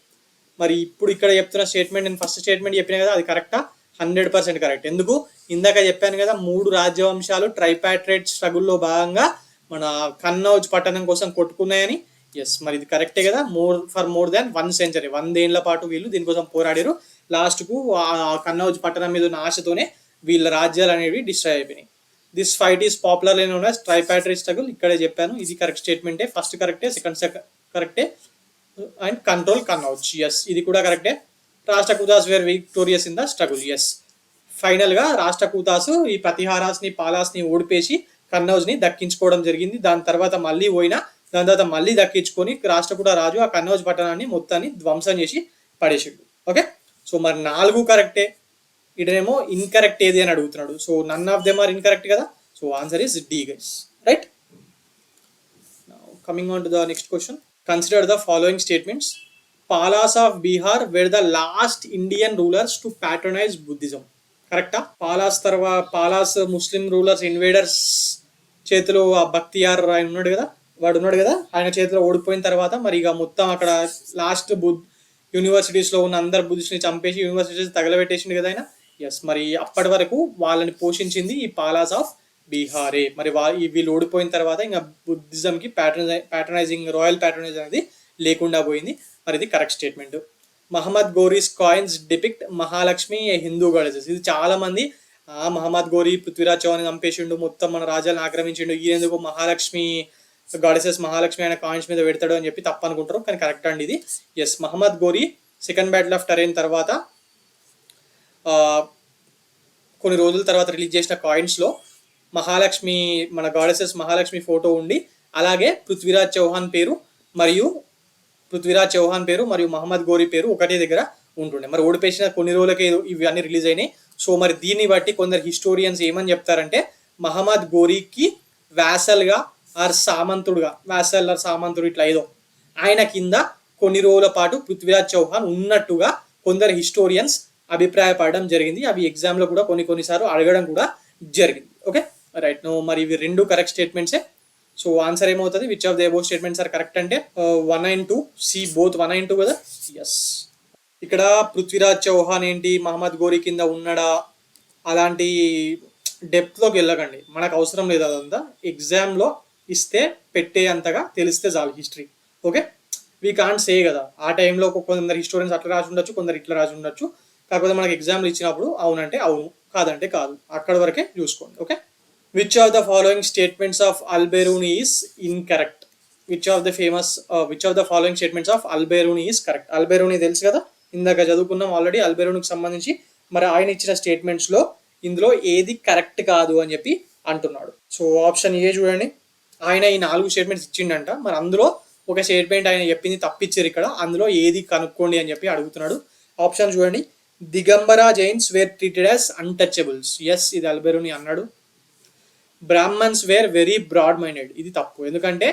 మరి ఇప్పుడు ఇక్కడ చెప్తున్న స్టేట్మెంట్, నేను ఫస్ట్ స్టేట్మెంట్ చెప్పిన కదా, అది కరెక్టా? 100% కరెక్ట్. ఎందుకు? ఇందాక చెప్పాను కదా, 3 రాజ్యవంశాలు ట్రైపాట్రేట్ స్ట్రగుల్లో భాగంగా మన కన్నౌజ్ పట్టణం కోసం కొట్టుకున్నాయని. ఎస్, మరి ఇది కరెక్టే కదా. మోర్ దాన్ 1 century, 100 ఏళ్ల పాటు వీళ్ళు దీనికోసం పోరాడారు. లాస్ట్కు కన్నౌజ్ పట్టణం మీద ఉన్న ఆశతోనే వీళ్ళ రాజ్యాలు అనేవి డిస్ట్రాయ్ అయిపోయినాయి. This fight is popularly known as tripartite struggle. ఇక్కడే చెప్పాను, ఇది కరెక్ట్ స్టేట్మెంటే. ఫస్ట్ కరెక్టే, సెకండ్ కరెక్టే, అండ్ కంట్రోల్ కన్నౌజ్. ఎస్, ఇది కూడా కరెక్టే. Rashtrakutas were victorious in the struggle. Yes, ఫైనల్గా రాష్ట్రకూతాసు ఈ ప్రతిహారాస్ని, పాలాస్ని ఓడిపేసి కన్నౌజ్ని దక్కించుకోవడం జరిగింది. దాని తర్వాత మళ్ళీ దక్కించుకొని రాష్ట్రకూట రాజు ఆ కన్నౌజ్ పట్టణాన్ని మొత్తాన్ని ధ్వంసం చేసి పడేసిండు. ఓకే, సో మరి 4 కరెక్టే. ఇటేమో ఇన్కరెక్ట్ ఏది అని అడుగుతున్నాడు. So none of them are incorrect కదా. So answer is D guys, right. Coming on to the next question, consider the following statements. Palas of Bihar were the last Indian rulers to patronize Buddhism. కరెక్టా? పాలాస్ ముస్లిం rulers, invaders చేతిలో ఆ బక్తియార్ ఆయన ఉన్నాడు కదా, ఆయన చేతిలో ఓడిపోయిన తర్వాత మరి ఇక మొత్తం అక్కడ లాస్ట్ యూనివర్సిటీస్లో ఉన్న అందరు బుద్ధిస్ట్ని చంపేసి యూనివర్సిటీస్ తగలబెట్టేసింది కదా ఆయన. ఎస్, మరి అప్పటి వరకు వాళ్ళని పోషించింది ఈ పాలాస్ ఆఫ్ బీహారే. మరి వీళ్ళు ఓడిపోయిన తర్వాత ఇంకా బుద్ధిజంకి రాయల్ ప్యాట్రనైజ్ అనేది లేకుండా పోయింది. మరి ఇది correct statement. Muhammad Ghori's coins depict Mahalakshmi a Hindu goddesses. ఇది చాలా మంది మహమ్మద్ గోరీ పృథ్వీరాజ్ చౌహాన్ చంపేసిండు, మొత్తం మన రాజ్యాలను ఆక్రమించిండు, ఈయనెందుకు మహాలక్ష్మి అనే కాయిన్స్ మీద పెడతాడు అని చెప్పి తప్పు అనుకుంటారు, కానీ కరెక్ట్ అండి ఇది. Yes, Muhammad Ghori second battle of Tarain తర్వాత కొన్ని రోజుల తర్వాత రిలీజ్ చేసిన కాయిన్స్లో మహాలక్ష్మి, మన గాడెసెస్ మహాలక్ష్మి ఫోటో ఉండి, అలాగే పృథ్వీరాజ్ చౌహాన్ పేరు మరియు మహమ్మద్ గోరీ పేరు ఒకటే దగ్గర ఉంటుండే. మరి ఓడిపేసిన కొన్ని రోజులకే ఇవన్నీ రిలీజ్ అయినాయి. సో మరి దీన్ని బట్టి కొందరు హిస్టోరియన్స్ ఏమని చెప్తారంటే, మహమ్మద్ గోరీకి వ్యాసల్గా ఆర్ సామంతుడు ఇట్లా ఏదో ఆయన కింద కొన్ని రోజుల పాటు పృథ్వీరాజ్ చౌహాన్ ఉన్నట్టుగా కొందరు హిస్టోరియన్స్ అభిప్రాయపడడం జరిగింది. అవి ఎగ్జామ్లో కూడా కొన్నిసార్లు అడగడం కూడా జరిగింది. Okay, right. నో మరి ఇవి 2 కరెక్ట్ స్టేట్మెంట్సే. సో ఆన్సర్ ఏమవుతుంది? Which of the above statements are correct అంటే 1 and 2, సి బోత్ 1 and 2 కదా. ఎస్, ఇక్కడ పృథ్వీరాజ్ చౌహాన్ ఏంటి మహమ్మద్ గోరీ కింద ఉన్నాడా అలాంటి డెప్త్లోకి వెళ్ళకండి, మనకు అవసరం లేదు. అదంతా ఎగ్జామ్లో ఇస్తే పెట్టే అంతగా తెలిస్తే చాలు history. Okay, we can't say కదా, ఆ టైంలో కొందరు హిస్టోరియన్స్ అట్లా రాసి ఉండొచ్చు, కొందరు ఇట్లా రాసి ఉండొచ్చు. కాకపోతే మనకి ఎగ్జామ్లు ఇచ్చినప్పుడు అవునంటే అవును, కాదంటే కాదు, అక్కడ వరకే చూసుకోండి. Okay, which of the following statements of Alberuni is incorrect? Which of the following statements of Alberuni is correct? Alberuni తెలుసు కదా, ఇందాక చదువుకున్నాం ఆల్రెడీ. అల్బెరూనికి సంబంధించి మరి ఆయన ఇచ్చిన స్టేట్మెంట్స్లో ఇందులో ఏది కరెక్ట్ కాదు అని చెప్పి అంటున్నాడు. సో ఆప్షన్ ఏ చూడండి, ఆయన ఈ 4 స్టేట్మెంట్స్ ఇచ్చిండంట, మరి అందులో ఒక స్టేట్మెంట్ ఆయన చెప్పింది తప్పిచ్చారు ఇక్కడ, అందులో ఏది కనుక్కోండి అని చెప్పి అడుగుతున్నాడు. ఆప్షన్ చూడండి, Digambara Jains were treated as untouchables. Yes, ఇది అల్బెరూని అన్నాడు. Brahmins were very broad minded, ఇది తప్పు. ఎందుకంటే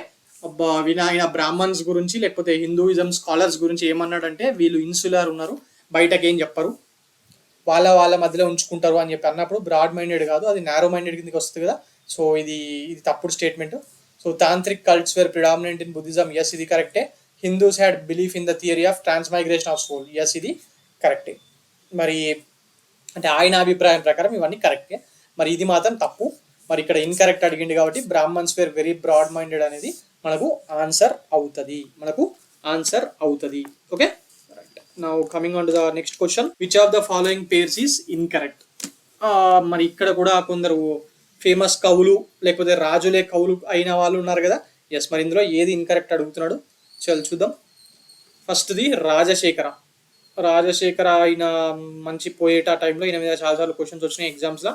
ఆయన బ్రాహ్మణ్స్ గురించి లేకపోతే హిందూయిజం స్కాలర్స్ గురించి ఏమన్నాడంటే వీళ్ళు ఇన్సులర్ ఉన్నారు, బయటకి ఏం చెప్పరు, వాళ్ళ మధ్యలో ఉంచుకుంటారు అని చెప్పి అన్నప్పుడు బ్రాడ్ మైండెడ్ కాదు, అది నారో మైండెడ్ కిందకి వస్తుంది కదా. సో ఇది తప్పుడు statement. So tantric cults were predominant in Buddhism. Yes, ఇది కరెక్టే. Hindus had belief in the theory of transmigration of soul. Yes, ఇది కరెక్టే. మరి అంటే ఆయన అభిప్రాయం ప్రకారం ఇవన్నీ కరెక్టే, మరి ఇది మాత్రం తప్పు. మరి ఇక్కడ ఇన్కరెక్ట్ అడిగింది కాబట్టి Brahmins were very broad minded అనేది మనకు ఆన్సర్ అవుతుంది. Okay, now coming on to the next question, which of the following pairs is incorrect? మరి ఇక్కడ కూడా కొందరు ఫేమస్ కవులు లేకపోతే రాజులే కవులు అయిన వాళ్ళు ఉన్నారు కదా. ఎస్, మరి ఇందులో ఏది ఇన్కరెక్ట్ అడుగుతున్నాడు, చల్ చూద్దాం. ఫస్ట్ది రాజశేఖర ఆయన మంచి పోయేట టైంలో ఈయన మీద చాలాసార్లు క్వశ్చన్స్ వచ్చినాయి ఎగ్జామ్స్లో.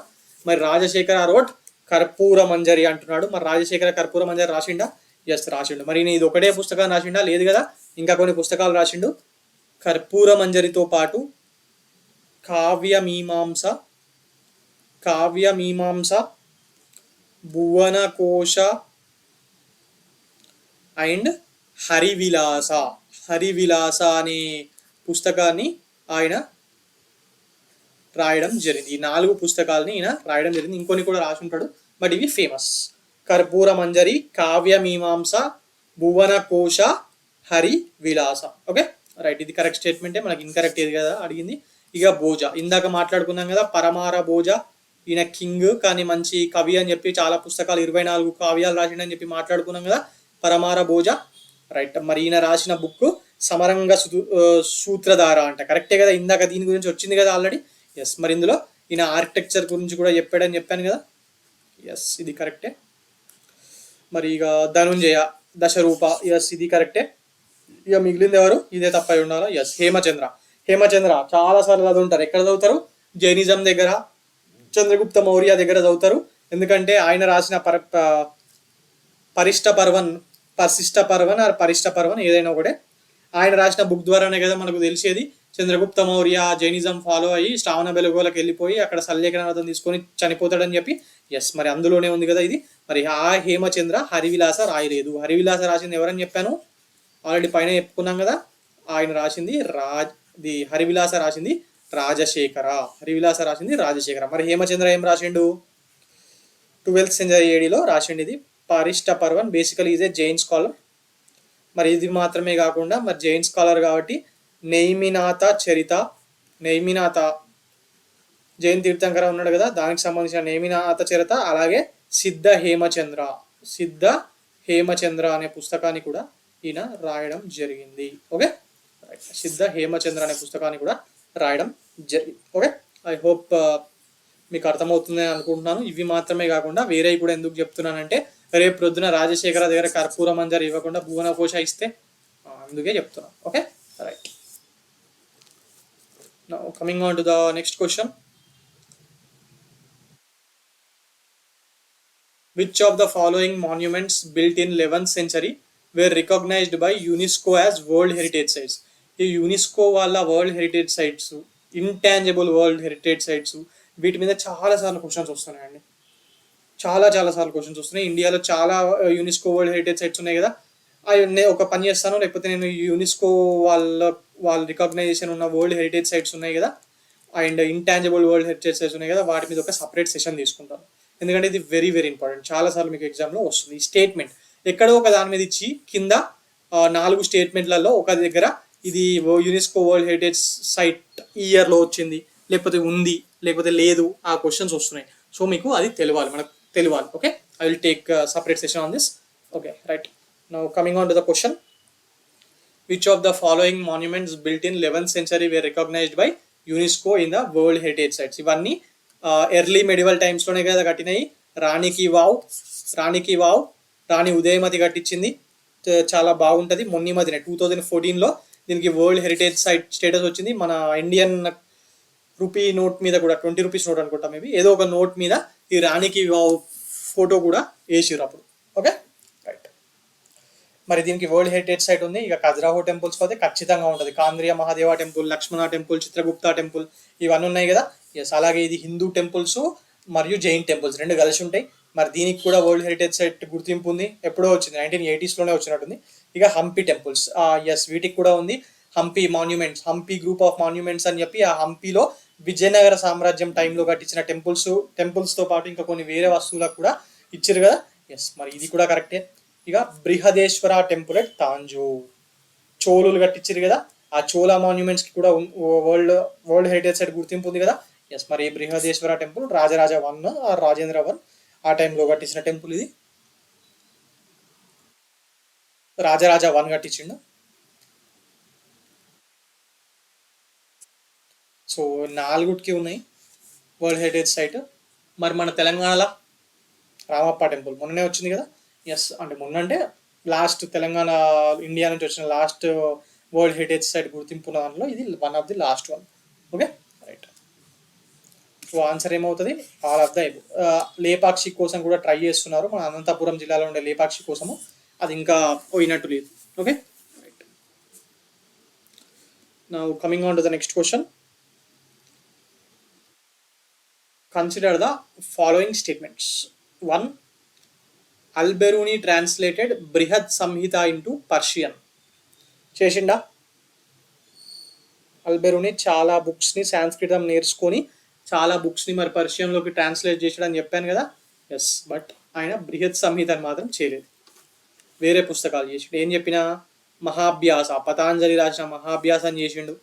మరి రాజశేఖర రోట్ కర్పూర మంజరి అంటున్నాడు. మరి రాజశేఖర కర్పూర మంజరి రాసిండా? ఎస్, రాసిండు. మరి నేను ఇది ఒకటే పుస్తకాన్ని రాసిండా? లేదు కదా, ఇంకా కొన్ని పుస్తకాలు రాసిండు. కర్పూర మంజరితో పాటు కావ్యమీమాంస, భువనకోశ అండ్ హరివిలాస అనే పుస్తకాన్ని ఆయన రాయడం జరిగింది. ఈ 4 పుస్తకాలని ఈయన రాయడం జరిగింది. ఇంకొన్ని కూడా రాసి ఉంటాడు, బట్ ఇవి ఫేమస్. కర్పూర మంజరి, కావ్యమీమాంస, భువనకోశ, హరి విలాస. ఓకే, రైట్, ఇది కరెక్ట్ స్టేట్మెంటే. మనకి ఇన్కరెక్ట్ ఏది కదా అడిగింది. ఇక భోజ, ఇందాక మాట్లాడుకున్నాం కదా, పరమార భోజ ఈయన కింగ్ కానీ మంచి కవి అని చెప్పి చాలా పుస్తకాలు 24 కావ్యాలు రాసిండని చెప్పి మాట్లాడుకున్నాం కదా, పరమార భోజ. రైట్, మరి ఈయన రాసిన బుక్ సమరంగ సూత్రధార అంట, కరెక్టే కదా, ఇందాక దీని గురించి వచ్చింది కదా ఆల్రెడీ. ఎస్, మరి ఇందులో ఈయన ఆర్కిటెక్చర్ గురించి కూడా చెప్పాడని చెప్పాను కదా. ఎస్, ఇది కరెక్టే. మరి ఇక ధనుంజయ, దశరూప. ఎస్, ఇది కరెక్టే. ఇక మిగిలింది ఎవరు? ఇదే తప్ప ఉండాలా. ఎస్, హేమచంద్ర చాలా సార్లు చదువుంటారు. ఎక్కడ చదువుతారు? జైనిజం దగ్గర, చంద్రగుప్త మౌర్య దగ్గర చదువుతారు. ఎందుకంటే ఆయన రాసిన పరిష్ట పర్వన్ ఏదైనా ఒకటే, ఆయన రాసిన బుక్ ద్వారానే కదా మనకు తెలిసేది. చంద్రగుప్త మౌర్య జైనిజం ఫాలో అయ్యి శ్రావణ బెలగోలకు వెళ్ళిపోయి అక్కడ సల్లేఖనాథం తీసుకొని చనిపోతాడని చెప్పి. ఎస్, మరి అందులోనే ఉంది కదా ఇది. మరి ఆ హేమచంద్ర హరివిలాస రాయలేదు. హరివిలాస రాసింది ఎవరని చెప్పాను ఆల్రెడీ, పైన చెప్పుకున్నాం కదా. ఆయన రాసింది హరివిలాస రాసింది రాజశేఖర. మరి హేమచంద్ర ఏం రాసిండు? 12th century ADలో రాసిండు. ఇది Parishta Parvan. Basically is a Jain scholar. మరి ఇది మాత్రమే కాకుండా మరి జైన్ స్కాలర్ కాబట్టి నైమినాథ జైన్ తీర్థంకర ఉన్నాడు కదా, దానికి సంబంధించిన నైమినాథ చరిత, అలాగే సిద్ధ హేమచంద్ర అనే పుస్తకాన్ని కూడా ఈయన రాయడం జరిగింది. ఓకే, సిద్ధ హేమచంద్ర అనే పుస్తకాన్ని కూడా రాయడం జరిగింది. ఓకే, ఐ హోప్ మీకు అర్థమవుతుందని అనుకుంటున్నాను. ఇవి మాత్రమే కాకుండా వేరే కూడా ఎందుకు చెప్తున్నానంటే, రేపు ప్రొద్దున రాజశేఖర దగ్గర కర్పూర మంజరి ఇవ్వకుండా భువనకోశ ఇస్తే అందుకే చెప్తున్నాను. Okay, right. Now coming on to the next question, which of the following monuments built in 11th century were recognized by UNESCO as World Heritage Sites? ఈ యునెస్కో వాళ్ళ world heritage sites, intangible world heritage sites, వీటి మీద చాలాసార్లు questions వస్తున్నాయండి. చాలా సార్లు questions వస్తున్నాయి. ఇండియాలో చాలా యునెస్కో వరల్డ్ హెరిటేజ్ సైట్స్ ఉన్నాయి కదా, అవి ఒక పని చేస్తాను, లేకపోతే నేను యునెస్కో వాళ్ళ రికగ్నైజేషన్ ఉన్న వరల్డ్ హెరిటేజ్ సైట్స్ ఉన్నాయి కదా, and intangible world heritage sites ఉన్నాయి కదా, వాటి మీద ఒక సపరేట్ సెషన్ తీసుకుంటాను. ఎందుకంటే ఇది వెరీ ఇంపార్టెంట్. చాలాసార్లు మీకు ఎగ్జామ్లో వస్తుంది. ఈ స్టేట్మెంట్ ఎక్కడో ఒక దాని మీద ఇచ్చి కింద 4 స్టేట్మెంట్లలో ఒక దగ్గర ఇది యునెస్కో వరల్డ్ హెరిటేజ్ సైట్ ఈ ఇయర్లో వచ్చింది, లేకపోతే ఉంది, లేకపోతే లేదు, ఆ క్వశ్చన్స్ వస్తున్నాయి. సో మీకు అది మనకు తెలియాలి. Okay, I will take separate session on this. Okay, right. Now coming on to the question, which of the following monuments built in 11th century were recognized by UNESCO in the World Heritage Sites? ఇవన్నీ early medieval టైమ్స్లోనే కదా కట్టినాయి. రాణికి wow రాణికి wow రాణి ఉదయమతి కట్టించింది. చాలా బాగుంటుంది. మొన్న ఈ మధ్యనే 2014లో దీనికి వరల్డ్ హెరిటేజ్ సైట్ స్టేటస్ వచ్చింది. మన ఇండియన్ రూపీ నోట్ మీద కూడా 20 రూపీస్ నోట్ అనుకుంటా, మేబీ ఏదో ఒక నోట్ మీద ఈ రాణికి వావ్ ఫోటో కూడా వేసిరు అప్పుడు. Okay right. మరి దీనికి వరల్డ్ హెరిటేజ్ సైట్ ఉంది. ఇక ఖజురాహో టెంపుల్స్ పోతే ఖచ్చితంగా ఉంటుంది. కాంద్రియ మహాదేవ టెంపుల్, లక్ష్మణ టెంపుల్, చిత్రగుప్త టెంపుల్ ఇవన్నీ ఉన్నాయి కదా. ఎస్, అలాగే ఇది హిందూ టెంపుల్స్ మరియు జైన్ టెంపుల్స్ రెండు కలిసి ఉంటాయి. మరి దీనికి కూడా వరల్డ్ హెరిటేజ్ సైట్ గుర్తింపు ఉంది. ఎప్పుడో వచ్చింది, 1980sలోనే వచ్చినట్టుంది. ఇక హంపి టెంపుల్స్, ఎస్ వీటికి కూడా ఉంది. Hampi monuments, Hampi group of monuments అని చెప్పి ఆ హంపిలో విజయనగర సామ్రాజ్యం టైంలో కట్టించిన టెంపుల్స్తో పాటు ఇంకా కొన్ని వేరే వస్తువులకు కూడా ఇచ్చారు కదా. ఎస్, మరి ఇది కూడా కరెక్టే. ఇక బృహదేశ్వర టెంపుల్ ఎట్ తాంజూర్, చోళులు కట్టించారు కదా. ఆ చోళ మాన్యుమెంట్స్కి కూడా వరల్డ్ హెరిటేజ్ సైట్ గుర్తింపు ఉంది కదా. ఎస్, మరి బృహదేశ్వర టెంపుల్ రాజరాజ 1 ఆర్ రాజేంద్ర 1 ఆ టైంలో కట్టించిన టెంపుల్ ఇది. రాజరాజ 1 కట్టించిండు. సో 4కి ఉన్నాయి వరల్డ్ హెరిటేజ్ సైట్. మరి మన తెలంగాణలో రామప్ప టెంపుల్ మొన్ననే వచ్చింది కదా. ఎస్, అంటే మొన్న అంటే లాస్ట్ తెలంగాణ ఇండియా నుంచి వచ్చిన లాస్ట్ వరల్డ్ హెరిటేజ్ సైట్ గుర్తింపు ఉన్న దాంట్లో ఇది one of the last one. Okay right. So answer ఏమవుతుంది? All of the above. Lepakshi కోసం కూడా ట్రై చేస్తున్నారు మన అనంతపురం జిల్లాలో ఉండే లేపాక్షి కోసము, అది ఇంకా పోయినట్టు లేదు. Okay right. Now coming on to the next question. Consider the following statements. 1. Al-Biruni translated Brihad Samhita into Persian. చేసిండా? అల్బెరూని చాలా బుక్స్ని సాంస్క్రితం నేర్చుకొని చాలా బుక్స్ని మరి పర్షియన్లోకి ట్రాన్స్లేట్ చేసాడని చెప్పాను కదా. ఎస్, బట్ ఆయన బృహత్ సంహితని మాత్రం చేయలేదు, వేరే పుస్తకాలు చేసిండు. ఏం చెప్పినా మహాభ్యాస, పతాంజలి రాసిన మహాభ్యాసాన్ని చేసిండు,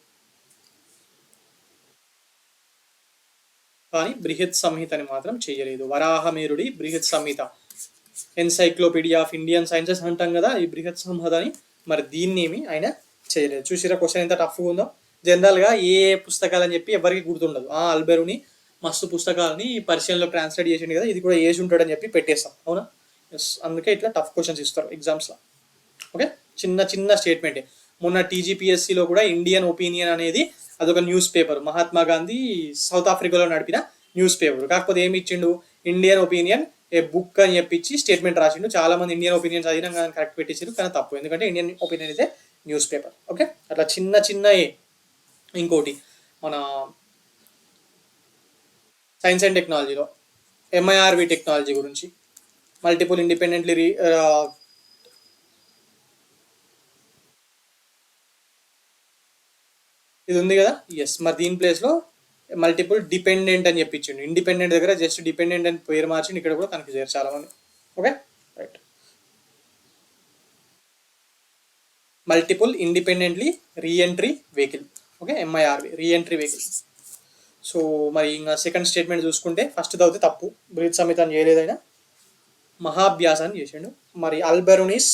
కానీ బృహత్ సంహితని మాత్రం చేయలేదు. వరాహమేరుడి బృహత్ సంహిత, ఎన్సైక్లోపీడియా ఆఫ్ ఇండియన్ సైన్సెస్ అంటాం కదా ఈ బృహత్ సంహితని, మరి దీన్నేమి ఆయన చేయలేదు. చూసిరా క్వశ్చన్ ఎంత టఫ్గా ఉందో. జనరల్గా ఏ పుస్తకాలు అని చెప్పి ఎవరికి గుర్తుండదు. అల్బెరూని మస్తు పుస్తకాలని పర్షియన్లో ట్రాన్స్లేట్ చేసిండు కదా, ఇది కూడా వేసి ఉంటాడని చెప్పి పెట్టేస్తాం, అవునా. ఎస్, అందుకే ఇట్లా టఫ్ క్వశ్చన్స్ ఇస్తారు ఎగ్జామ్స్లో. ఓకే, చిన్న చిన్న స్టేట్మెంటే. మొన్న టీజీపీఎస్సీలో కూడా ఇండియన్ ఒపీనియన్ అనేది అదొక news paper, Mahatma Gandhi south ఆఫ్రికాలో నడిపిన న్యూస్ పేపర్. కాకపోతే ఏమి ఇచ్చిండు, ఇండియన్ ఒపీనియన్ ఏ బుక్ అని చెప్పించి స్టేట్మెంట్ రాసిండు. చాలా మంది ఇండియన్ ఒపీనియన్ చదివినా కానీ కరెక్ట్ పెట్టేసారు, కానీ తప్పు, ఎందుకంటే ఇండియన్ ఒపీనియన్ అయితే న్యూస్ పేపర్. ఓకే, అట్లా చిన్న చిన్న. ఇంకోటి మన సైన్స్ అండ్ టెక్నాలజీలో ఎంఐఆర్వి టెక్నాలజీ గురించి, మల్టిపుల్ ఇండిపెండెంట్లీ ఇది ఉంది కదా. ఎస్, మరి దీని ప్లేస్లో మల్టిపుల్ డిపెండెంట్ అని చెప్పించిండు. ఇండిపెండెంట్ దగ్గర జస్ట్ డిపెండెంట్ అని పేరు మార్చిండు, ఇక్కడ కూడా కన్ఫ్యూజ్ అయ్యారు చాలా మంది. Okay right. Multiple independently reentry vehicle, okay MIRV reentry vehicle. So మరి ఇంకా సెకండ్ స్టేట్మెంట్ చూసుకుంటే ఫస్ట్ చదివితే తప్పు, బృహత్ సంహితని చేయలేదైనా, మహాభ్యాసాన్ని చేసిండు. మరి Alberuni's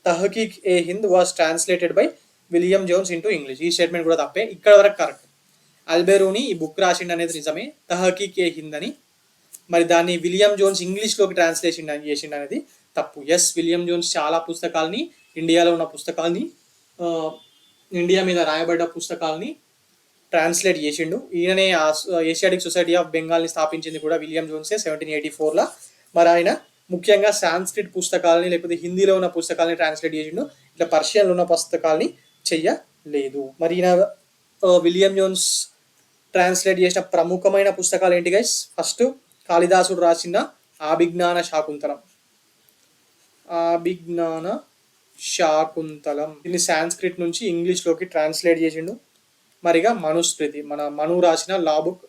Tahqiq e Hind was translated by William Jones into English. ఈ స్టేట్మెంట్ కూడా తప్పే, ఇక్కడ వరకు కరెక్ట్. అల్బెరూని ఈ బుక్ రాసిండు అనేది నిజమే, తహకీక్ ఏ హింద్ అని. మరి దాన్ని విలియం జోన్స్ ఇంగ్లీష్లోకి ట్రాన్స్లేషన్ చేసిండు అనేది తప్పు. ఎస్, విలియం జోన్స్ చాలా పుస్తకాలని, ఇండియాలో ఉన్న పుస్తకాలని, ఇండియా మీద రాయబడ్డ పుస్తకాలని ట్రాన్స్లేట్ చేసిండు. ఈయననే ఏషియాటిక్ సొసైటీ ఆఫ్ బెంగాల్ని స్థాపించింది కూడా విలియం జోన్సే 1784లో. మరి ఆయన ముఖ్యంగా సాంస్క్రిట్ పుస్తకాలని లేకపోతే హిందీలో ఉన్న పుస్తకాలని ట్రాన్స్లేట్ చేసిండు, ఇట్లా పర్షియన్లో ఉన్న పుస్తకాలని చెయ్యలేదు. మరి ఈయన విలియం జోన్స్ ట్రాన్స్లేట్ చేసిన ప్రముఖమైన పుస్తకాలు ఏంటి గైస్? ఫస్ట్ కాళిదాసుడు రాసిన అభిజ్ఞాన శాకుంతలం, అభిజ్ఞాన శాకుంతలం దీన్ని సాంస్క్రిట్ నుంచి ఇంగ్లీష్లోకి ట్రాన్స్లేట్ చేసిండు. మరిగా మనుస్మృతి, మన మను రాసిన లా బుక్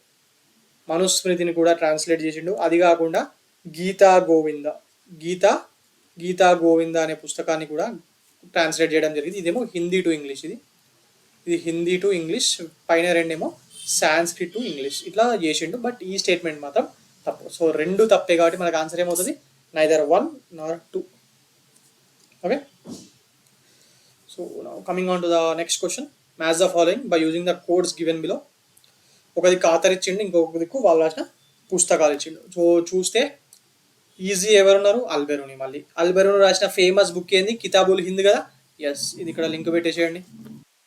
మనుస్మృతిని కూడా ట్రాన్స్లేట్ చేసిండు. అది కాకుండా గీతా గోవింద అనే పుస్తకాన్ని కూడా ట్రాన్స్లేట్ చేయడం జరిగింది. ఇదేమో హిందీ టు ఇంగ్లీష్, ఇది హిందీ టు ఇంగ్లీష్, పైన రెండేమో సాంస్క్రిట్ టు ఇంగ్లీష్, ఇట్లా చేసిండు. బట్ ఈ స్టేట్మెంట్ మాత్రం తప్పు. సో రెండు తప్పే కాబట్టి మనకు ఆన్సర్ ఏమవుతుంది? Neither 1 nor 2. Okay, so coming on to the next question. Match the following by using the codes given below. ఒక దిక్కు ఆథర్ ఇచ్చిండు, ఇంకొక దిక్కు వాళ్ళు రాసిన పుస్తకాలు ఇచ్చిండు. సో చూస్తే ఈజీ ఎవరున్నారు, అల్బెరూని. మళ్ళీ అల్బెరూని రాసిన ఫేమస్ బుక్ ఏంది, కితాబుల్ హింద్ కదా. ఎస్, ఇది ఇక్కడ లింక్ పెట్టేసేయండి,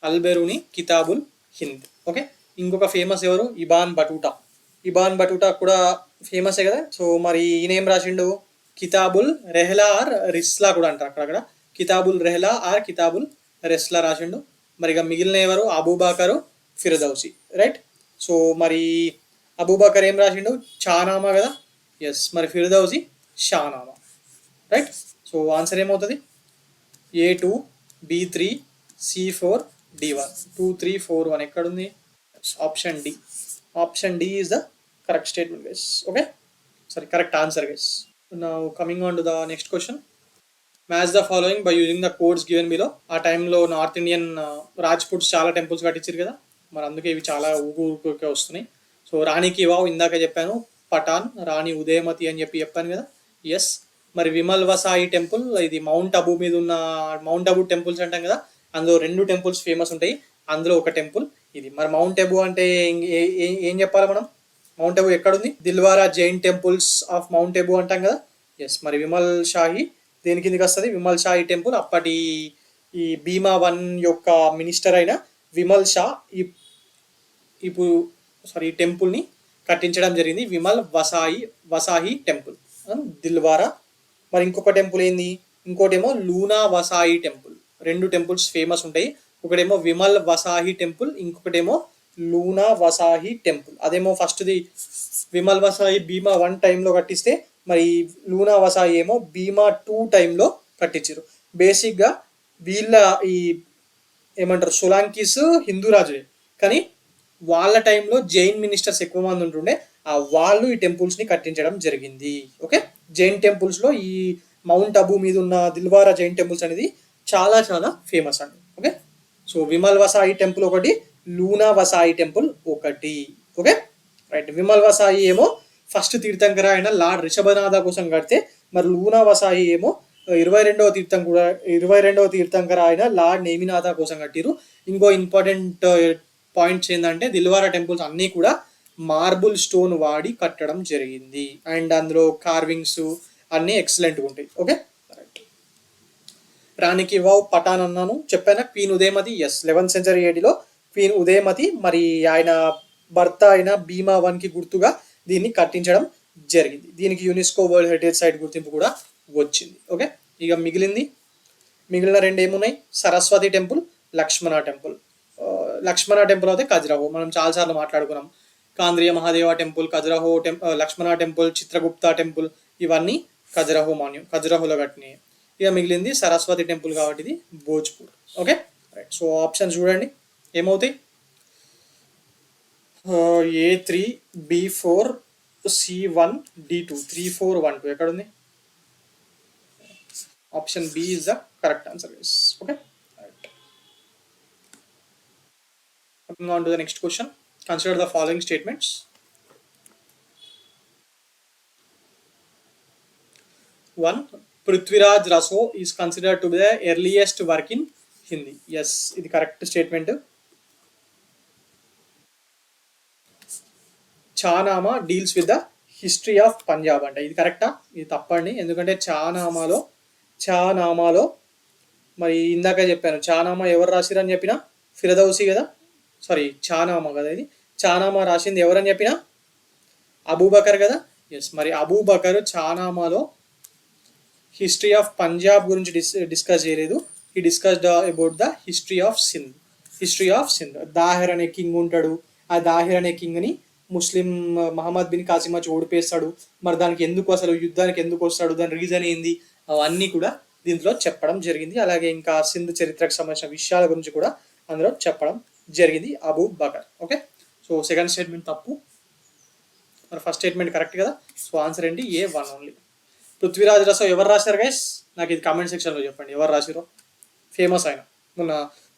అల్బెరూని కితాబుల్ హింద్. ఓకే, ఇంకొక ఫేమస్ ఎవరు, ఇబాన్ బటూటా. ఇబాన్ బటూటా కూడా ఫేమసే కదా. సో మరి ఈయన ఏం రాసిండు, కితాబుల్ రెహ్లా ఆర్ రిస్లా కూడా అంటారు అక్కడక్కడ. కితాబుల్ రెహ్లా ఆర్ కితాబుల్ రెస్లా రాసిండు. మరి ఇక మిగిలిన ఎవరు, అబూబకరు, ఫిర్దౌసి. రైట్. సో మరి అబూబకర్ ఏం రాసిండు, చానామా కదా. ఎస్, మరి ఫిర్దౌసి షానామా. రైట్. సో ఆన్సర్ ఏమవుతుంది, A2, B3, C4, D1. 2, 3, 4, 1 ఎక్కడుంది, option D. Option D is the correct statement guys. Okay, sorry, correct answer guys. Now coming on to the next question. Match the following by using the codes given below. ఆ టైంలో north Indian Rajputs చాలా temples కట్టించారు కదా, మరి అందుకే ఇవి చాలా ఊరుకే వస్తున్నాయి. సో రాణికి వావ్ ఇందాక చెప్పాను, పఠాన్, రాణి ఉదయమతి అని చెప్పాను కదా. ఎస్, మరి విమల్ వసాయి టెంపుల్, ఇది మౌంట్ అబూ మీద ఉన్న మౌంట్ అబూ టెంపుల్స్ అంటాం కదా, అందులో 2 టెంపుల్స్ ఫేమస్ ఉంటాయి, అందులో ఒక టెంపుల్ ఇది. మరి మౌంట్ అబూ అంటే ఏం చెప్పాలి మనం, మౌంట్ అబూ ఎక్కడుంది, Dilwara Jain temples of mount Abu అంటాం కదా. ఎస్, మరి విమల్ షాహి దేని కిందకి వస్తుంది, విమల్ షాహి టెంపుల్. అప్పటి ఈ భీమా వన్ యొక్క మినిస్టర్ అయిన విమల్ షా ఇప్పుడు ఈ టెంపుల్ని కట్టించడం జరిగింది, విమల్ వసాయి టెంపుల్ దిల్వారా. మరి ఇంకొక టెంపుల్ ఏంది, ఇంకోటేమో Luna Vasahi temple. 2 temples famous ఉంటాయి, ఒకటేమో విమల్ వసాయి టెంపుల్, ఇంకొకటేమో లూనా వసాయి టెంపుల్. అదేమో ఫస్ట్ది విమల్ వసాయి భీమా 1 టైంలో కట్టిస్తే, మరి లూనా వసాయి ఏమో భీమా 2 టైంలో కట్టించారు. బేసిక్గా వీళ్ళ ఈ ఏమంటారు సోలాంకీస్ హిందూ రాజులే, కానీ వాళ్ళ టైంలో జైన్ మినిస్టర్స్ ఎక్కువ మంది ఉంటుండే, వాళ్ళు ఈ టెంపుల్స్ని కట్టించడం జరిగింది. ఓకే, జైన్ టెంపుల్స్లో ఈ మౌంట్ అబూ మీద ఉన్న దిల్వారా జైన్ టెంపుల్స్ అనేది చాలా చాలా ఫేమస్ అండి. Okay, so Vimal Vasahi temple ఒకటి, లూనా వసాయి టెంపుల్ ఒకటి. Okay, right. విమల్ వసాయి ఏమో ఫస్ట్ తీర్థంకర అయిన లార్డ్ రిషభనాథ కోసం కడితే, మరి లూనా వసాయి ఏమో 22వ తీర్థంకర అయిన లార్డ్ నేమినాథ కోసం కట్టిరు. ఇంకో ఇంపార్టెంట్ పాయింట్స్ ఏంటంటే దిల్వారా టెంపుల్స్ అన్నీ కూడా మార్బుల్ స్టోన్ వాడి కట్టడం జరిగింది, అండ్ అందులో కార్వింగ్స్ అన్నీ ఎక్సలెంట్గా ఉంటాయి. Okay, right. రాణికి వావ్ పఠాన్ అన్నాను చెప్పాను, queen Udayamati. Yes, 11th century ఏడిలో క్వీన్ ఉదయమతి మరి ఆయన భర్త అయిన భీమా 1కి గుర్తుగా దీన్ని కట్టించడం జరిగింది. దీనికి యునెస్కో వరల్డ్ హెరిటేజ్ సైట్ గుర్తింపు కూడా వచ్చింది. ఓకే, ఇక మిగిలిన 2 ఏమున్నాయి, సరస్వతి టెంపుల్, లక్ష్మణ టెంపుల్. లక్ష్మణ టెంపుల్ అయితే ఖజురహో, మనం చాలాసార్లు మాట్లాడుకున్నాం. కాంద్రియ మహాదేవ టెంపుల్, ఖజురహో లక్ష్మణ టెంపుల్, చిత్రగుప్త టెంపుల్, ఇవన్నీ ఖజురహోలో కట్టినాయి. ఇక మిగిలింది సరస్వతి టెంపుల్ కాబట్టి ఇది Bhojpur. Okay, right. So options చూడండి ఏమవుతాయి, A3, B4, C1, D2. 3, 4, 1, 2 ఎక్కడ ఉంది, option B is the correct answer. Okay, right. Coming on to the next question, consider the following statements. 1. Prithviraj Raso is considered to be the earliest work in Hindi. Yes, ఇది correct statement. Chanama deals with the history of Punjab అంటే ఇది కరెక్టా, ఇది తప్పండి. ఎందుకంటే చానామాలో మరి ఇందాక చెప్పాను, చానామా ఎవరు రాసిరని చెప్పిన ఫిరదౌసి కదా, సారీ చానామా కదా, ఇది చానామా రాసింది ఎవరని చెప్పిన అబూబకర్ కదా. ఎస్, మరి అబూబకర్ చానామాలో హిస్టరీ ఆఫ్ పంజాబ్ గురించి డిస్కస్ చేయలేదు, ఈ discussed about the history of Sindh. దాహిర్ అనే కింగ్ ఉంటాడు, ఆ దాహిర్ అనే కింగ్ని ముస్లిం మహమ్మద్ బిన్ కాసిం వచ్చి ఓడిపేస్తాడు. మరి దానికి ఎందుకు అసలు యుద్ధానికి ఎందుకు వస్తాడు, దాని రీజన్ ఏంది, అవన్నీ కూడా దీంట్లో చెప్పడం జరిగింది. అలాగే ఇంకా సింధ్ చరిత్రకు సంబంధించిన విషయాల గురించి కూడా అందులో చెప్పడం జరిగింది Abu Bakr. Okay, so second statement తప్పు, మరి ఫస్ట్ స్టేట్మెంట్ కరెక్ట్ కదా. సో ఆన్సర్ ఏంటి, A1 ఓన్లీ. పృథ్వీరాజ్ రసో ఎవరు రాశారు గైస్, నాకు ఇది కామెంట్ సెక్షన్లో చెప్పండి ఎవరు రాసిరో. ఫేమస్ ఆయన, మొన్న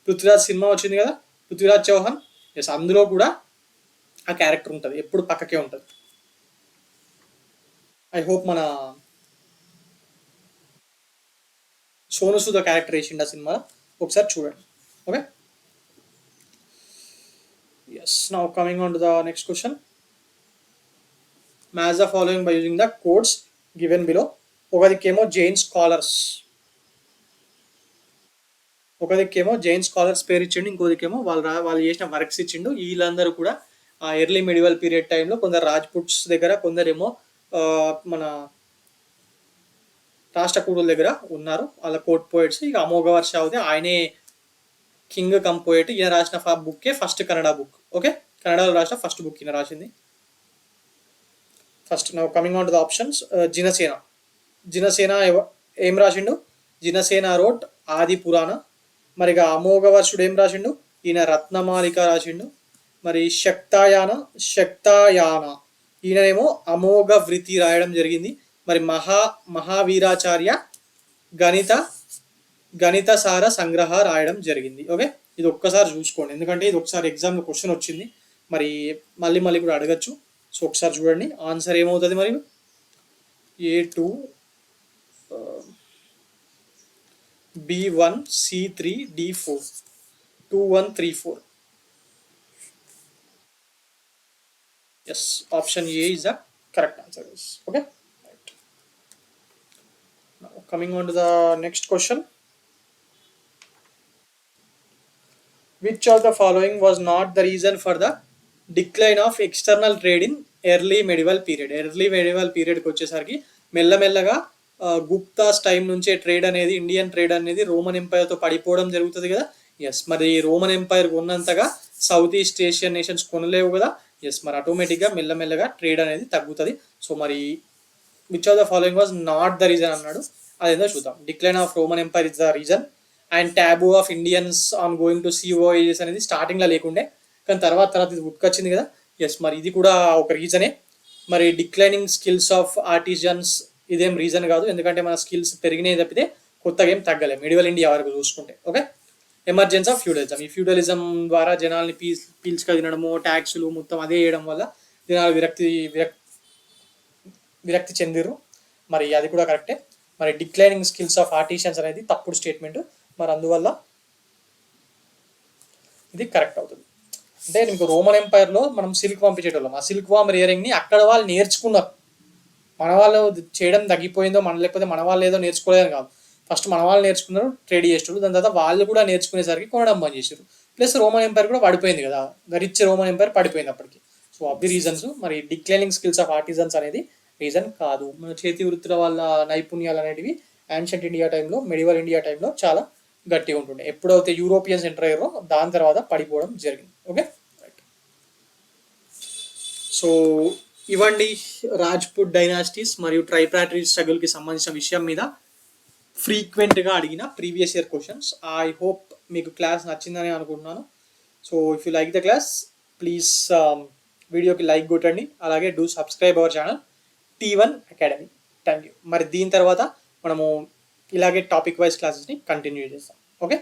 పృథ్వీరాజ్ సినిమా వచ్చింది కదా, పృథ్వీరాజ్ చౌహాన్. ఎస్, అందులో కూడా ఆ క్యారెక్టర్ ఉంటుంది, ఎప్పుడు పక్కకే ఉంటుంది. ఐ హోప్ మన సోను సూద్ క్యారెక్టర్ వేసిండు ఆ సినిమా, ఒకసారి చూడండి. Okay, yes. Now coming on to the next question. Match the following by using the codes given below. ఒకదికేమో జైన్ స్కాలర్స్ పేరు ఇచ్చిండు, ఇంకోదికేమో వాళ్ళు చేసిన వర్క్స్ ఇచ్చిండు. వీళ్ళందరూ కూడా ఆ ఎర్లీ మెడివల్ పీరియడ్ టైంలో కొందరు రాజ్పుట్స్ దగ్గర, కొందరేమో మన రాష్ట్రకూటుల దగ్గర ఉన్నారు. వాళ్ళ కోర్ట్ పోయిట్స్. ఇక అమోఘ వర్ష అవుతే ఆయనే కింగ్ కమ్ పోయిట్. ఈయన రాసిన బుక్కే ఫస్ట్ కన్నడ బుక్. ఓకే, కన్నడలో రాసిన ఫస్ట్ బుక్ ఈయన రాసింది. First now coming on to the options. Jinasena ఏం రాసిండు? జినసేన రోట్ ఆది పురాణ. మరి ఇక అమోఘ వర్షుడు ఏం రాసిండు? ఈయన రత్నమాలిక రాసిండు. మరి శక్తాయాన ఈయనేమో అమోఘ వృత్తి రాయడం జరిగింది. మరి మహావీరాచార్య గణిత సార సంగ్రహ రాయడం జరిగింది. ఓకే, ఇది ఒక్కసారి చూసుకోండి, ఎందుకంటే ఇది ఒకసారి ఎగ్జామ్లో క్వశ్చన్ వచ్చింది. మరి మళ్ళీ కూడా అడగచ్చు. సో ఒకసారి చూడండి ఆన్సర్ ఏమవుతుంది. మరి A2 B1 C3 D4 2 1 3 4. Yes, option A is the correct answer. Okay, right. Now coming on to the next question. Which of the following was not the reason for the decline of external trade in early medieval పీరియడ్కి వచ్చేసరికి మెల్లమెల్లగా Guptas time నుంచే Indian trade అనేది Roman ఎంపైర్తో పడిపోవడం జరుగుతుంది కదా. Yes, మరి రోమన్ ఎంపైర్ కొన్నంతగా సౌత్ ఈస్ట్ ఏషియన్ నేషన్స్ కొనలేవు కదా. ఎస్, మరి ఆటోమేటిక్గా మెల్లమెల్లగా ట్రేడ్ అనేది తగ్గుతుంది. సో మరి which of the following was not the reason అన్నాడు. అదేందో చూద్దాం. Decline of Roman empire is the reason and taboo of Indians on going to sea voyages అనేది స్టార్టింగ్లో లేకుండే, కానీ తర్వాత ఇది ఉట్కొచ్చింది కదా. ఎస్, మరి ఇది కూడా ఒక రీజనే. మరి డిక్లైనింగ్ స్కిల్స్ ఆఫ్ ఆర్టిజన్స్ ఇదేం రీజన్ కాదు, ఎందుకంటే మన స్కిల్స్ పెరిగినాయి తప్పితే కొత్తగా ఏం తగ్గలేదు మెడివల్ ఇండియా వరకు చూసుకుంటే. Okay, emergence of feudalism. ఈ ఫ్యూడలిజం ద్వారా జనాల్ని పీల్చుక తినడము, ట్యాక్సులు మొత్తం అదే చేయడం వల్ల జనాలు విరక్తి చెందిరు. మరి అది కూడా కరెక్టే. మరి డిక్లైనింగ్ స్కిల్స్ ఆఫ్ ఆర్టిషియన్స్ అనేది తప్పుడు స్టేట్మెంట్. మరి అందువల్ల ఇది కరెక్ట్ అవుతుంది. అంటే మీకు రోమన్ ఎంపైర్లో మనం సిల్క్ పంపించేటోళ్ళం. ఆ సిల్క్ వామ్ రియరింగ్ని అక్కడ వాళ్ళు నేర్చుకున్నారు. మన వాళ్ళు చేయడం తగ్గిపోయిందో లేకపోతే మన వాళ్ళు ఏదో నేర్చుకోలేదని కాదు. ఫస్ట్ మన వాళ్ళు నేర్చుకున్నారు, ట్రేడ్ చేసేటోళ్ళు. దాని తర్వాత వాళ్ళు కూడా నేర్చుకునేసరికి కొనడం బంద్ చేశారు. ప్లస్ రోమన్ ఎంపైర్ కూడా పడిపోయింది కదా, రిచ్ రోమన్ ఎంపైర్ పడిపోయింది అప్పటికి. సో అవి రీజన్స్. మరి డిక్లైనింగ్ స్కిల్స్ ఆఫ్ ఆర్టిజన్స్ అనేది రీజన్ కాదు. మన చేతి వృత్తుల వాళ్ళ నైపుణ్యాలు అనేటివి యాన్షియంట్ ఇండియా టైంలో, మెడివల్ ఇండియా టైంలో చాలా గట్టిగా ఉంటుండే. ఎప్పుడైతే యూరోపియన్స్ ఎంటర్ అయ్యారో దాని తర్వాత పడిపోవడం జరిగింది. Okay, right. సో ఇవండి రాజ్పుట్ డైనాసిటీస్ మరియు ట్రైపాట్రిడ్ స్ట్రగుల్కి సంబంధించిన విషయం మీద ఫ్రీక్వెంట్గా అడిగిన previous year questions. I hope మీకు క్లాస్ నచ్చిందని అనుకుంటున్నాను. So if you like the class please వీడియోకి లైక్ కొట్టండి. అలాగే do subscribe our channel T1 academy. Thank you. మరి దీని తర్వాత మనము ఇలాగే టాపిక్ వైజ్ క్లాసెస్ని కంటిన్యూ చేస్తాం. ఓకే.